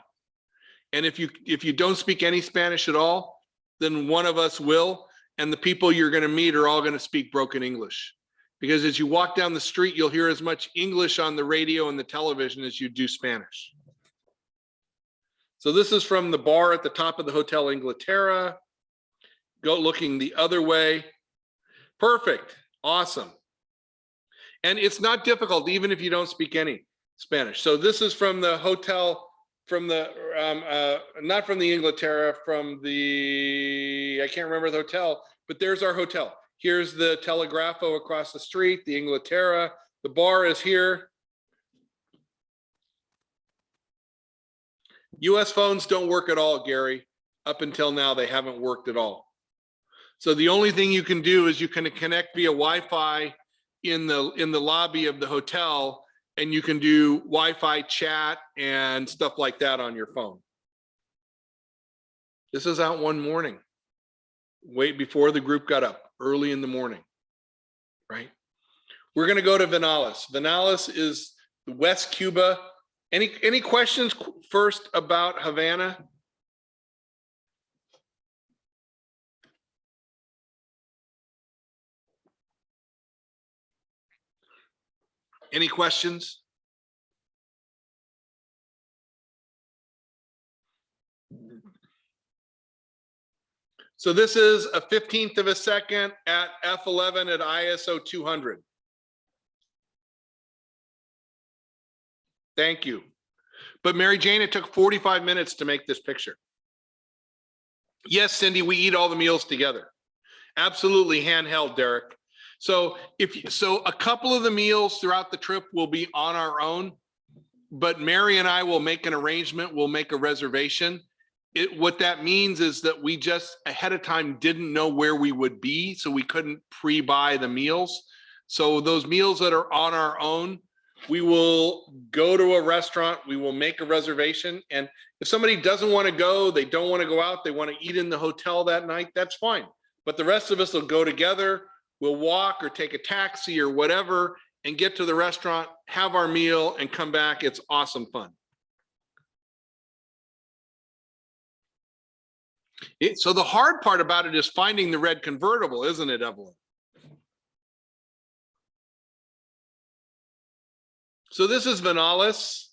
And if you don't speak any Spanish at all, then one of us will. And the people you're going to meet are all going to speak broken English. Because as you walk down the street, you'll hear as much English on the radio and the television as you do Spanish. So this is from the bar at the top of the Hotel Inglaterra. Go looking the other way. Perfect. Awesome. And it's not difficult, even if you don't speak any Spanish. So this is from the hotel, from the, not from the Inglaterra, from the, I can't remember the hotel, but there's our hotel. Here's the Telegrapho across the street, the Inglaterra. The bar is here. US phones don't work at all, Gary. Up until now, they haven't worked at all. So the only thing you can do is you can connect via Wi-Fi in the lobby of the hotel, and you can do Wi-Fi chat and stuff like that on your phone. This is out one morning, wait before the group got up, early in the morning, right? We're going to go to Vinales. Vinales is West Cuba. Any questions first about Havana? Any questions? So this is a 15th of a second at f11 at ISO 200. Thank you. But Mary Jane, it took 45 minutes to make this picture. Yes, Cindy, we eat all the meals together. Absolutely handheld, Derek. So a couple of the meals throughout the trip will be on our own, but Mary and I will make an arrangement, we'll make a reservation. What that means is that we just ahead of time didn't know where we would be, so we couldn't pre-buy the meals. So those meals that are on our own, we will go to a restaurant, we will make a reservation. And if somebody doesn't want to go, they don't want to go out, they want to eat in the hotel that night, that's fine. But the rest of us will go together, we'll walk or take a taxi or whatever and get to the restaurant, have our meal and come back. It's awesome fun. So the hard part about it is finding the red convertible, isn't it, Evelyn? So this is Vinales.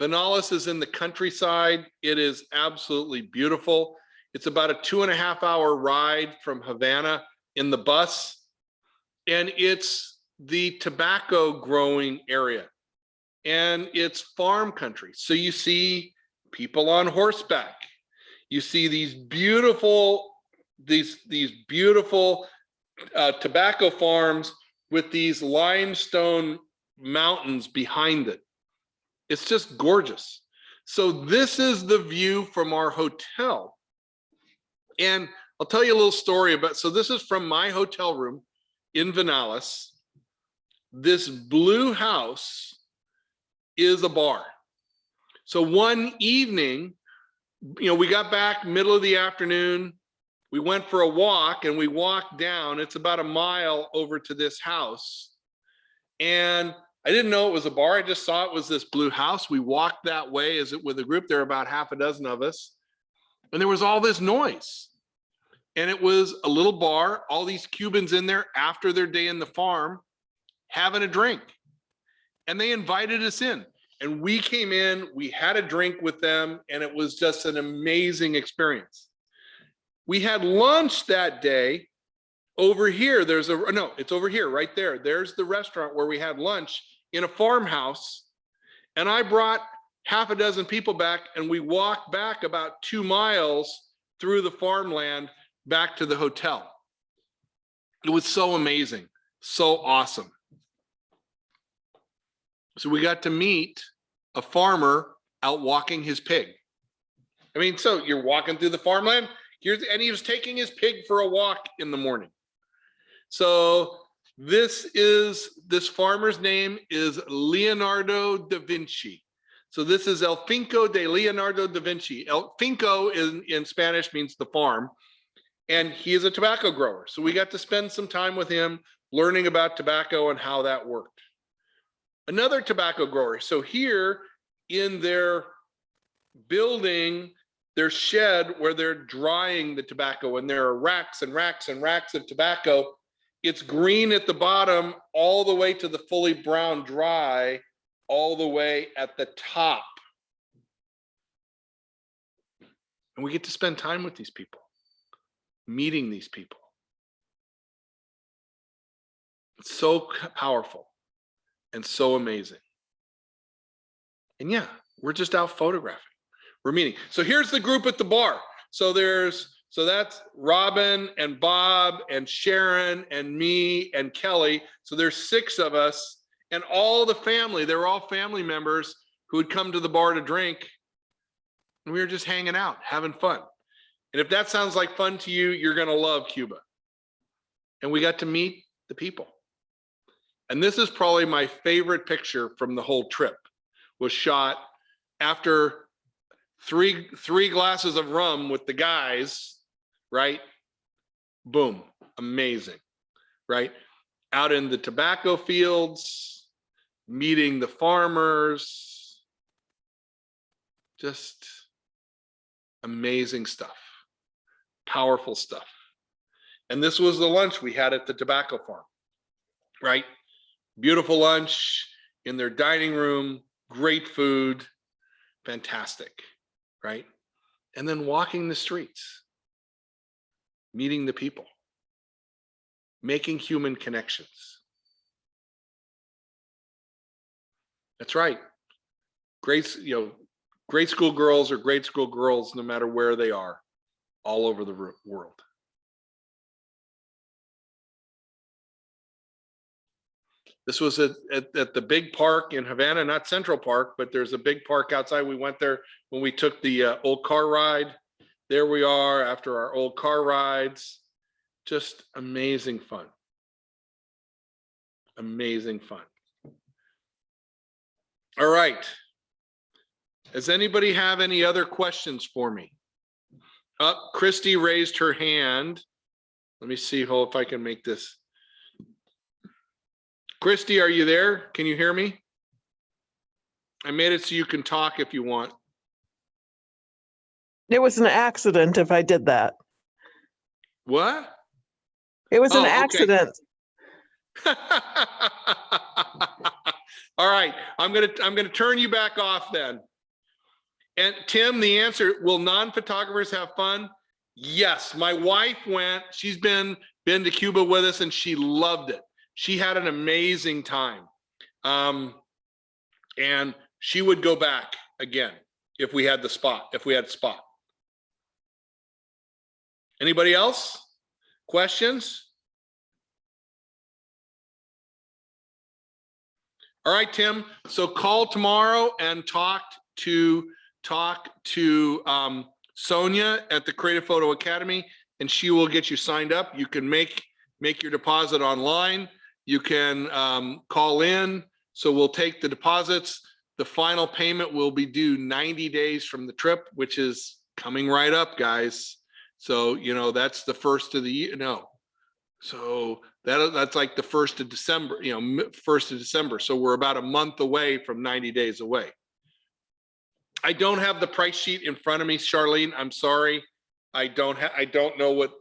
Vinales is in the countryside. It is absolutely beautiful. It's about a 2.5-hour ride from Havana. in the bus, and it's the tobacco growing area, and it's farm country. So you see people on horseback. You see these beautiful tobacco farms with these limestone mountains behind it. It's just gorgeous. So this is the view from our hotel. And I'll tell you a little story about, so this is from my hotel room in Vanales. This blue house is a bar. So one evening, we got back middle of the afternoon, we went for a walk, and we walked down, it's about a mile over to this house. And I didn't know it was a bar. I just saw it was this blue house. We walked that way as it with a group. There were about half a dozen of us. And there was all this noise. And it was a little bar, all these Cubans in there after their day in the farm, having a drink. And they invited us in. And we came in, we had a drink with them, and it was just an amazing experience. We had lunch that day. Over here, it's over here, right there. There's the restaurant where we had lunch in a farmhouse. And I brought half a dozen people back, and we walked back about 2 miles through the farmland back to the hotel. It was so amazing, so awesome. So we got to meet a farmer out walking his pig. I mean, so you're walking through the farmland, and he was taking his pig for a walk in the morning. So this farmer's name is Leonardo da Vinci. So this is El Finco de Leonardo da Vinci. El Finco in Spanish means the farm, and he is a tobacco grower. So we got to spend some time with him learning about tobacco and how that worked. Another tobacco grower. So here in their building, their shed where they're drying the tobacco, and there are racks and racks and racks of tobacco. It's green at the bottom, all the way to the fully brown dry, all the way at the top. And we get to spend time with these people, meeting these people. It's so powerful and so amazing. And yeah, we're just out photographing. We're meeting. So here's the group at the bar. So that's Robin and Bob and Sharon and me and Kelly. So there's 6 of us, and all the family. They were all family members who had come to the bar to drink. And we were just hanging out, having fun. And if that sounds like fun to you, you're going to love Cuba. And we got to meet the people. And this is probably my favorite picture from the whole trip. Was shot after three glasses of rum with the guys, right? Boom, amazing, right? Out in the tobacco fields, meeting the farmers, just amazing stuff, powerful stuff. And this was the lunch we had at the tobacco farm, right? Beautiful lunch in their dining room, great food, fantastic, right? And then walking the streets, meeting the people, making human connections. That's right. Great school girls are great school girls no matter where they are, all over the world. This was at the big park in Havana, not Central Park, but there's a big park outside. We went there when we took the old car ride. There we are after our old car rides. Just amazing fun. Amazing fun. All right. Does anybody have any other questions for me? Christy raised her hand. Let me see if I can make this. Christy, are you there? Can you hear me? I made it so you can talk if you want. It was an accident if I did that. What? It was an accident. Okay. All right, I'm gonna turn you back off then. And Tim, the answer, will non-photographers have fun? Yes, my wife went. She's been to Cuba with us, and she loved it. She had an amazing time, and she would go back again if we had the spot. If we had spot. Anybody else? Questions? All right, Tim. So call tomorrow and talk to Sonia at the Creative Photo Academy, and she will get you signed up. You can make your deposit online. You can call in. So we'll take the deposits. The final payment will be due 90 days from the trip, which is coming right up, guys. So, you know, that's the first of the year. No. So that's like the 1st of December, you know, 1st of December. So we're about a month away from 90 days away. I don't have the price sheet in front of me, Charlene. I'm sorry. I don't know what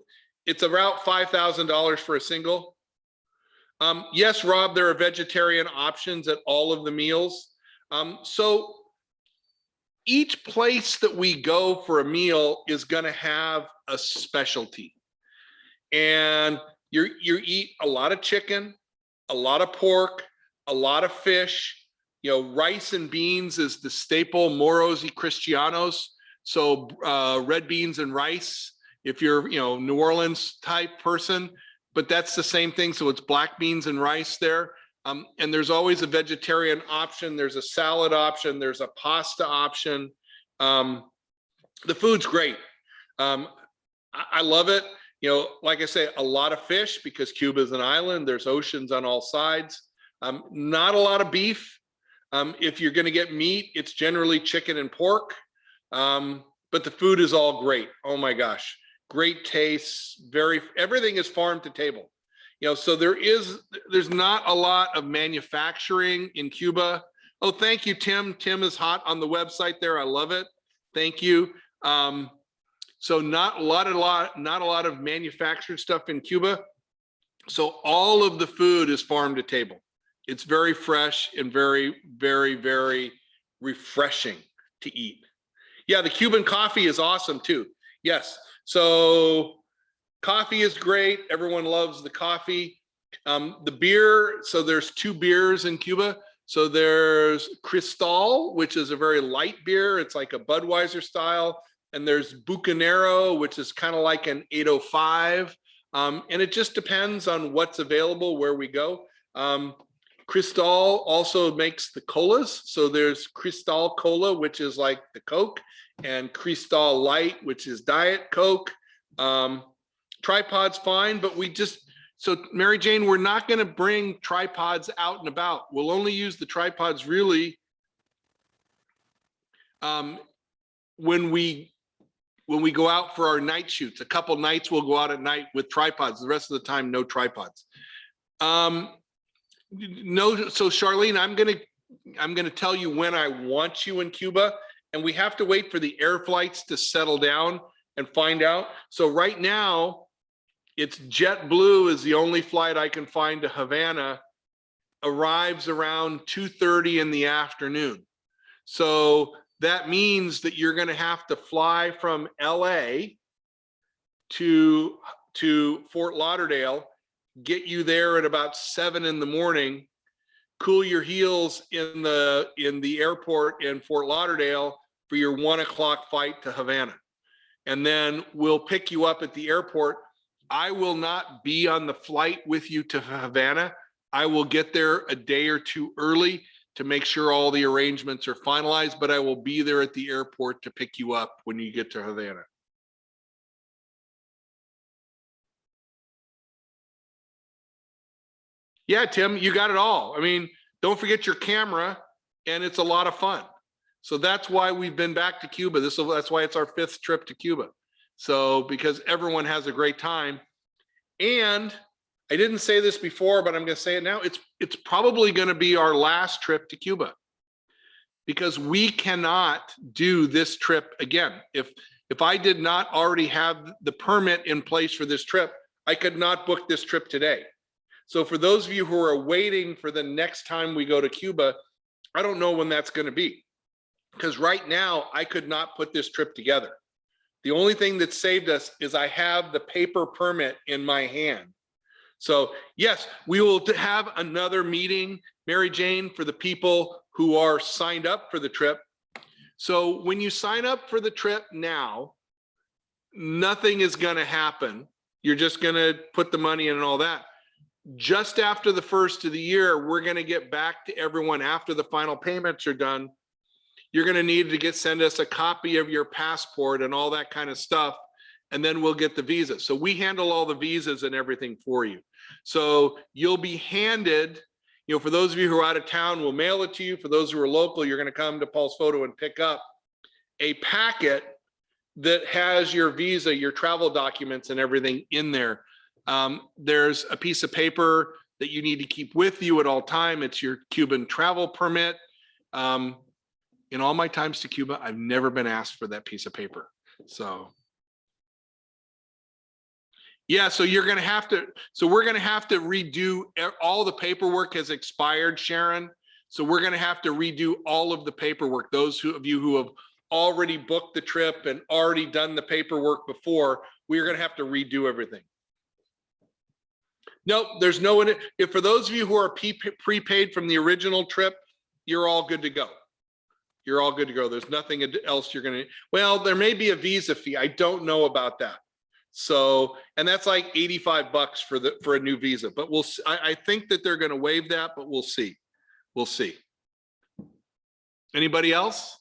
it's about. $5,000 for a single. Yes, Rob, there are vegetarian options at all of the meals. So each place that we go for a meal is going to have a specialty, and you eat a lot of chicken, a lot of pork, a lot of fish. You know, rice and beans is the staple, moros y cristianos. So red beans and rice, if you're, you know, New Orleans type person, but that's the same thing. So it's black beans and rice there. And there's always a vegetarian option. There's a salad option. There's a pasta option. The food's great. I love it. You know, like I say, a lot of fish because Cuba is an island. There's oceans on all sides. Not a lot of beef. If you're going to get meat, it's generally chicken and pork. But the food is all great. Oh my gosh, great taste. Everything is farm to table. You know, so there's not a lot of manufacturing in Cuba. Oh, thank you, Tim. Tim is hot on the website there. I love it. Thank you. So not a lot of manufactured stuff in Cuba. So all of the food is farm to table. It's very fresh and very, very, very refreshing to eat. Yeah, the Cuban coffee is awesome too. Yes, so coffee is great. Everyone loves the coffee. The beer, so there's 2 beers in Cuba. So there's Cristal, which is a very light beer. It's like a Budweiser style. And there's Bucanero, which is kind of like an 805. And it just depends on what's available where we go. Cristal also makes the colas. So there's Cristal Cola, which is like the Coke, and Cristal Light, which is Diet Coke. Tripod's fine, but so Mary Jane, we're not going to bring tripods out and about. We'll only use the tripods really when we go out for our night shoots. A couple nights we'll go out at night with tripods. The rest of the time, no tripods. No, so Charlene, I'm gonna tell you when I want you in Cuba, and we have to wait for the air flights to settle down and find out. So right now, it's JetBlue is the only flight I can find to Havana, arrives around 2:30 in the afternoon. So that means that you're gonna have to fly from LA to Fort Lauderdale, get you there at about 7 in the morning, cool your heels in the airport in Fort Lauderdale for your 1 o'clock flight to Havana. And then we'll pick you up at the airport. I will not be on the flight with you to Havana. I will get there a day or 2 early to make sure all the arrangements are finalized, but I will be there at the airport to pick you up when you get to Havana. Yeah, Tim, you got it all. I mean, don't forget your camera, and it's a lot of fun. So that's why we've been back to Cuba. That's why it's our 5th trip to Cuba. So because everyone has a great time. And I didn't say this before, but I'm going to say it now. It's probably going to be our last trip to Cuba, because we cannot do this trip again. If I did not already have the permit in place for this trip, I could not book this trip today. So for those of you who are waiting for the next time we go to Cuba, I don't know when that's going to be, because right now I could not put this trip together. The only thing that saved us is I have the paper permit in my hand. So yes, we will have another meeting, Mary Jane, for the people who are signed up for the trip. So when you sign up for the trip now, nothing is going to happen. You're just going to put the money in and all that. Just after the first of the year, we're going to get back to everyone after the final payments are done. You're going to need to send us a copy of your passport and all that kind of stuff, and then we'll get the visa. So we handle all the visas and everything for you. So you'll be handed, you know, for those of you who are out of town, we'll mail it to you. For those who are local, you're going to come to Paul's Photo and pick up a packet that has your visa, your travel documents and everything in there. There's a piece of paper that you need to keep with you at all time. It's your Cuban travel permit. In all my times to Cuba, I've never been asked for that piece of paper. So yeah, so you're going to have to, so we're going to have to redo, all the paperwork has expired, Sharon. So we're going to have to redo all of the paperwork. Those of you who have already booked the trip and already done the paperwork before, we're going to have to redo everything. Nope, there's no, if for those of you who are prepaid from the original trip, you're all good to go. You're all good to go. There's nothing else you're going to, well, there may be a visa fee. I don't know about that. So, and that's like 85 bucks for a new visa, but I think that they're going to waive that, but we'll see. We'll see. Anybody else?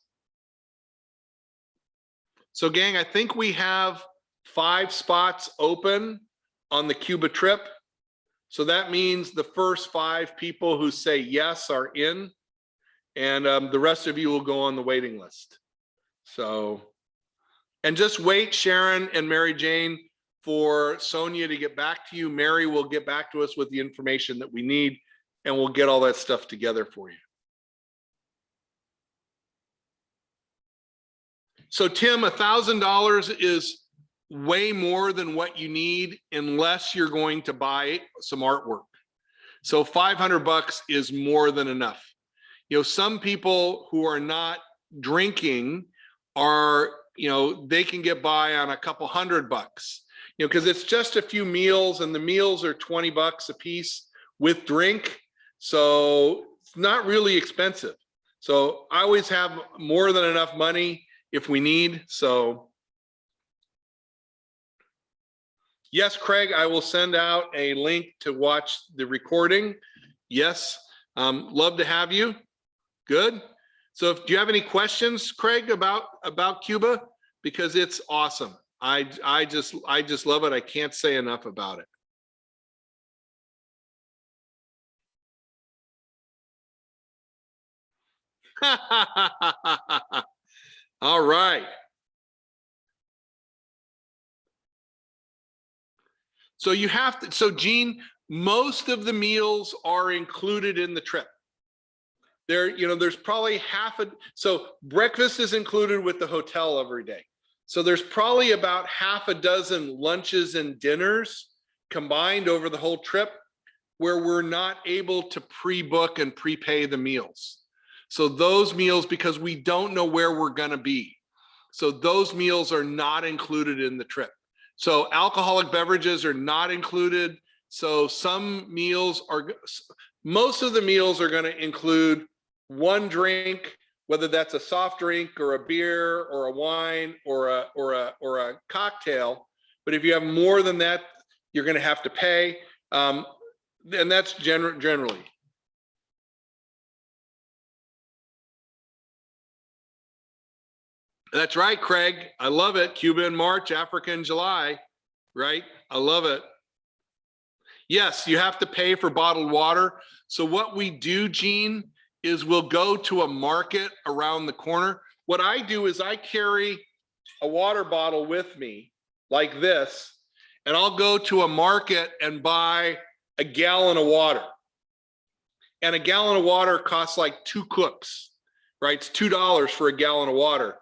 So gang, I think we have 5 spots open on the Cuba trip. So that means the first 5 people who say yes are in, and the rest of you will go on the waiting list. So, and just wait, Sharon and Mary Jane, for Sonia to get back to you. Mary will get back to us with the information that we need, and we'll get all that stuff together for you. So Tim, $1,000 is way more than what you need unless you're going to buy some artwork. So 500 bucks is more than enough. You know, some people who are not drinking are, you know, they can get by on a couple $100 bucks, you know, because it's just a few meals, and the meals are 20 bucks a piece with drink. So it's not really expensive. So I always have more than enough money if we need. So yes, Craig, I will send out a link to watch the recording. Yes, love to have you. Good. So do you have any questions, Craig, about Cuba? Because it's awesome. I just love it. I can't say enough about it. All right. So you have to, so Gene, most of the meals are included in the trip. There, you know, there's probably so breakfast is included with the hotel every day. So there's probably about half a dozen lunches and dinners combined over the whole trip where we're not able to pre-book and prepay the meals. So those meals, because we don't know where we're going to be. So those meals are not included in the trip. So alcoholic beverages are not included. So some meals are, most of the meals are going to include one drink, whether that's a soft drink or a beer or a wine or a cocktail. But if you have more than that, you're going to have to pay. And that's generally. That's right, Craig. I love it. Cuba in March, Africa in July, right? I love it. Yes, you have to pay for bottled water. So what we do, Gene, is we'll go to a market around the corner. What I do is I carry a water bottle with me like this, and I'll go to a market and buy a gallon of water. And a gallon of water costs like 2 cooks, right? It's $2 for a gallon of water.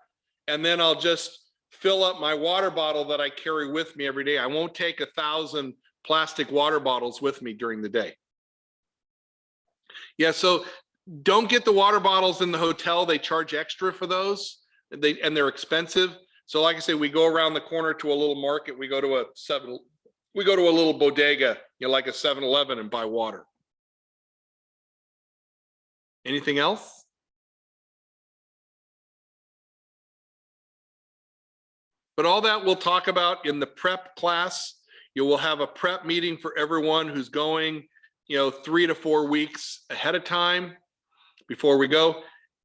And then I'll just fill up my water bottle that I carry with me every day. I won't take 1,000 plastic water bottles with me during the day. Yeah, so don't get the water bottles in the hotel. They charge extra for those, and they're expensive. So like I say, we go around the corner to a little market. We go to a little bodega, like a 7-Eleven, and buy water. Anything else? But all that we'll talk about in the prep class. You will have a prep meeting for everyone who's going, 3 to 4 weeks ahead of time before we go.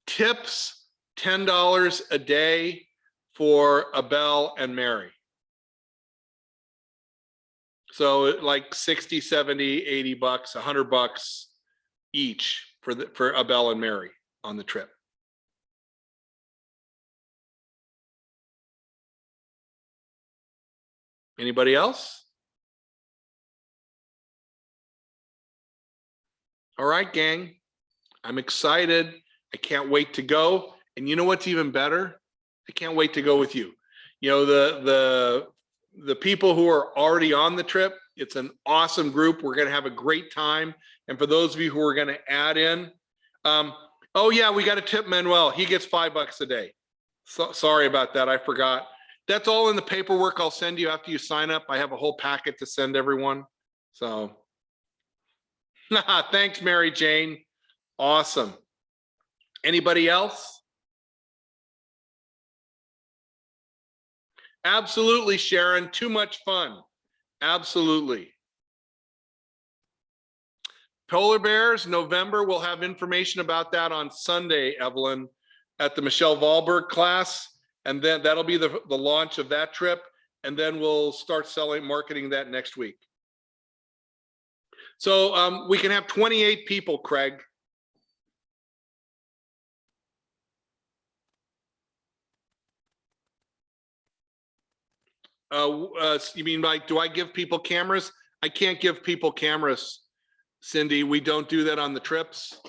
Tips, $10 a day for Abel and Mary. So like 60, 70, 80 bucks, $100 each for Abel and Mary on the trip. Anybody else? All right, gang. I'm excited. I can't wait to go. And you know what's even better? I can't wait to go with you. The people who are already on the trip, it's an awesome group. We're going to have a great time. And for those of you who are going to add in, oh yeah, we got to tip Manuel. He gets $5 a day. So, sorry about that. I forgot. That's all in the paperwork I'll send you after you sign up. I have a whole packet to send everyone. So thanks, Mary Jane. Awesome. Anybody else? Absolutely, Sharon. Too much fun. Absolutely. Polar bears, November. We'll have information about that on Sunday, Evelyn, at the Michelle Wahlberg class. And then that'll be the launch of that trip. And then we'll start marketing that next week. So we can have 28 people, Craig. You mean like, do I give people cameras? I can't give people cameras, Cindy. We don't do that on the trips.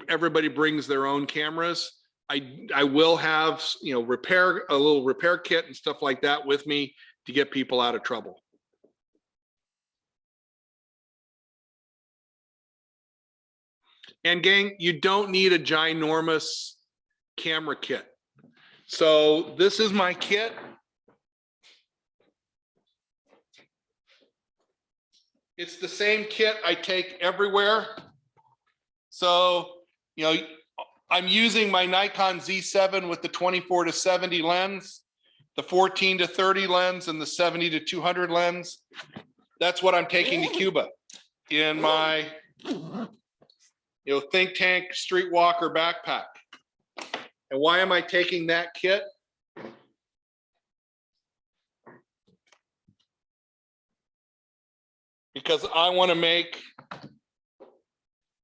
Everybody brings their own cameras. I will have, a little repair kit and stuff like that with me to get people out of trouble. And gang, you don't need a ginormous camera kit. So this is my kit. It's the same kit I take everywhere. So, I'm using my Nikon Z7 with the 24 to 70 lens, the 14 to 30 lens, and the 70 to 200 lens. That's what I'm taking to Cuba in my, Think Tank Streetwalker backpack. And why am I taking that kit? Because I want to make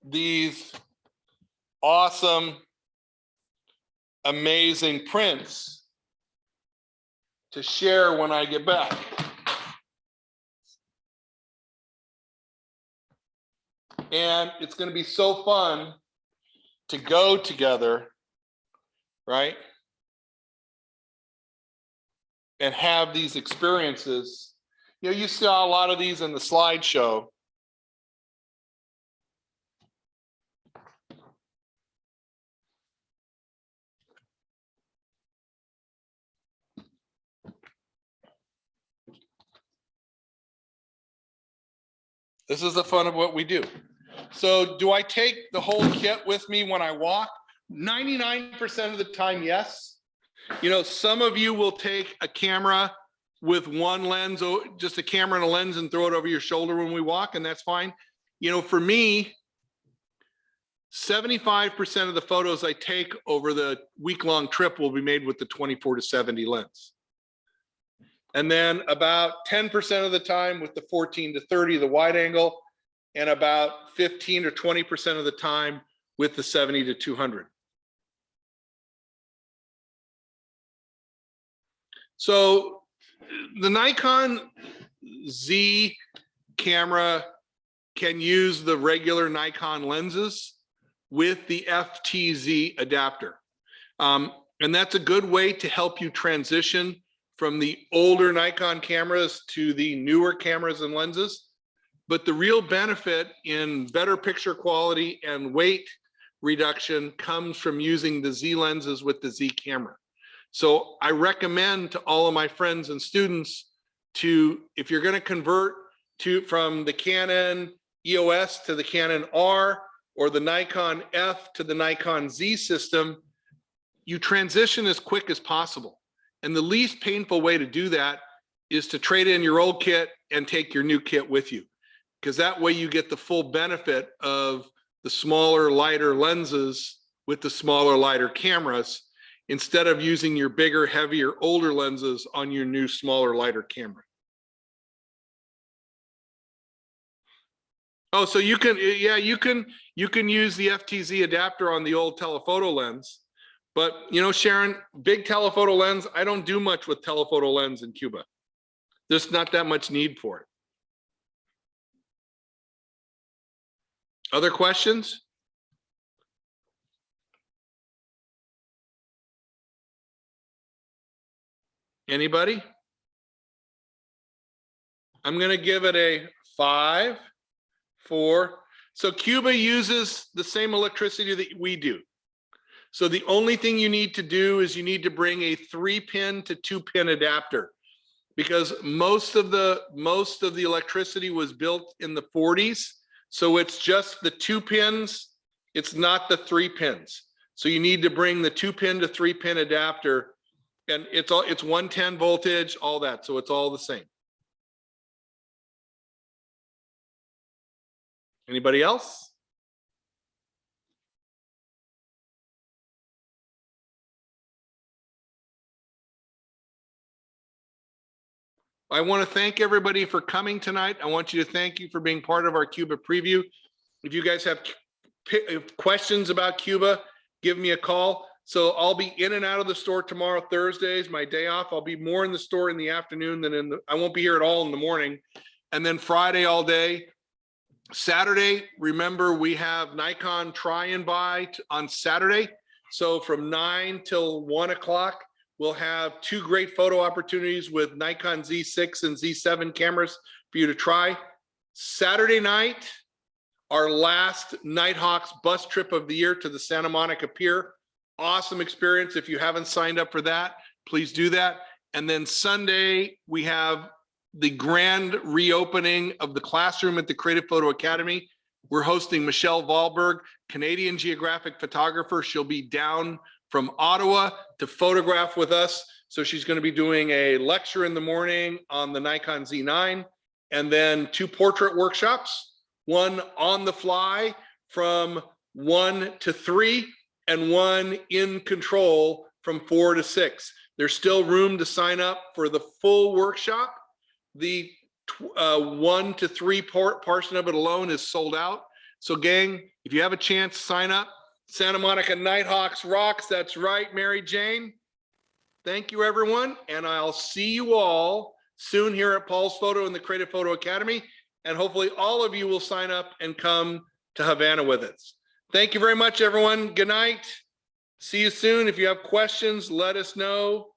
these awesome, amazing prints to share when I get back. And it's going to be so fun to go together, right? And have these experiences. You saw a lot of these in the slideshow. This is the fun of what we do. So do I take the whole kit with me when I walk? 99% of the time, yes. Some of you will take a camera with one lens, just a camera and a lens, and throw it over your shoulder when we walk, and that's fine. For me, 75% of the photos I take over the week-long trip will be made with the 24 to 70 lens. And then about 10% of the time with the 14 to 30, the wide angle, and about 15 or 20% of the time with the 70 to 200. So the Nikon Z camera can use the regular Nikon lenses with the FTZ adapter. And that's a good way to help you transition from the older Nikon cameras to the newer cameras and lenses. But the real benefit in better picture quality and weight reduction comes from using the Z lenses with the Z camera. So I recommend to all of my friends and students to, if you're going to convert from the Canon EOS to the Canon R or the Nikon F to the Nikon Z system, you transition as quick as possible. And the least painful way to do that is to trade in your old kit and take your new kit with you, because that way you get the full benefit of the smaller, lighter lenses with the smaller, lighter cameras, instead of using your bigger, heavier, older lenses on your new, smaller, lighter camera. Oh, so you can, yeah, you can use the FTZ adapter on the old telephoto lens. But, you know, Sharon, big telephoto lens, I don't do much with telephoto lens in Cuba. There's not that much need for it. Other questions? Anybody? I'm going to give it a 5, 4. So Cuba uses the same electricity that we do. So the only thing you need to do is you need to bring a 3-pin to 2-pin adapter, because most of the electricity was built in the 40s. So it's just the 2 pins. It's not the 3 pins. So you need to bring the 2-pin to 3-pin adapter, and it's 110 voltage, all that. So it's all the same. Anybody else? I want to thank everybody for coming tonight. I want you to thank you for being part of our Cuba preview. If you guys have questions about Cuba, give me a call. So I'll be in and out of the store tomorrow. Thursdays, my day off. I'll be more in the store in the afternoon than I won't be here at all in the morning. And then Friday all day. Saturday, remember, we have Nikon try and buy on Saturday. So from 9 till 1 o'clock, we'll have 2 great photo opportunities with Nikon Z6 and Z7 cameras for you to try. Saturday night, our last Nighthawks bus trip of the year to the Santa Monica Pier. Awesome experience. If you haven't signed up for that, please do that. And then Sunday, we have the grand reopening of the classroom at the Creative Photo Academy. We're hosting Michelle Wahlberg, Canadian Geographic photographer. She'll be down from Ottawa to photograph with us. So she's going to be doing a lecture in the morning on the Nikon Z9, and then 2 portrait workshops, one on the fly from 1 to 3, and one in control from 4 to 6. There's still room to sign up for the full workshop. The 1 to 3 portion of it alone is sold out. So gang, if you have a chance, sign up. Santa Monica Nighthawks rocks. That's right, Mary Jane. Thank you, everyone. And I'll see you all soon here at Paul's Photo in the Creative Photo Academy. And hopefully all of you will sign up and come to Havana with us. Thank you very much, everyone. Good night. See you soon. If you have questions, let us know.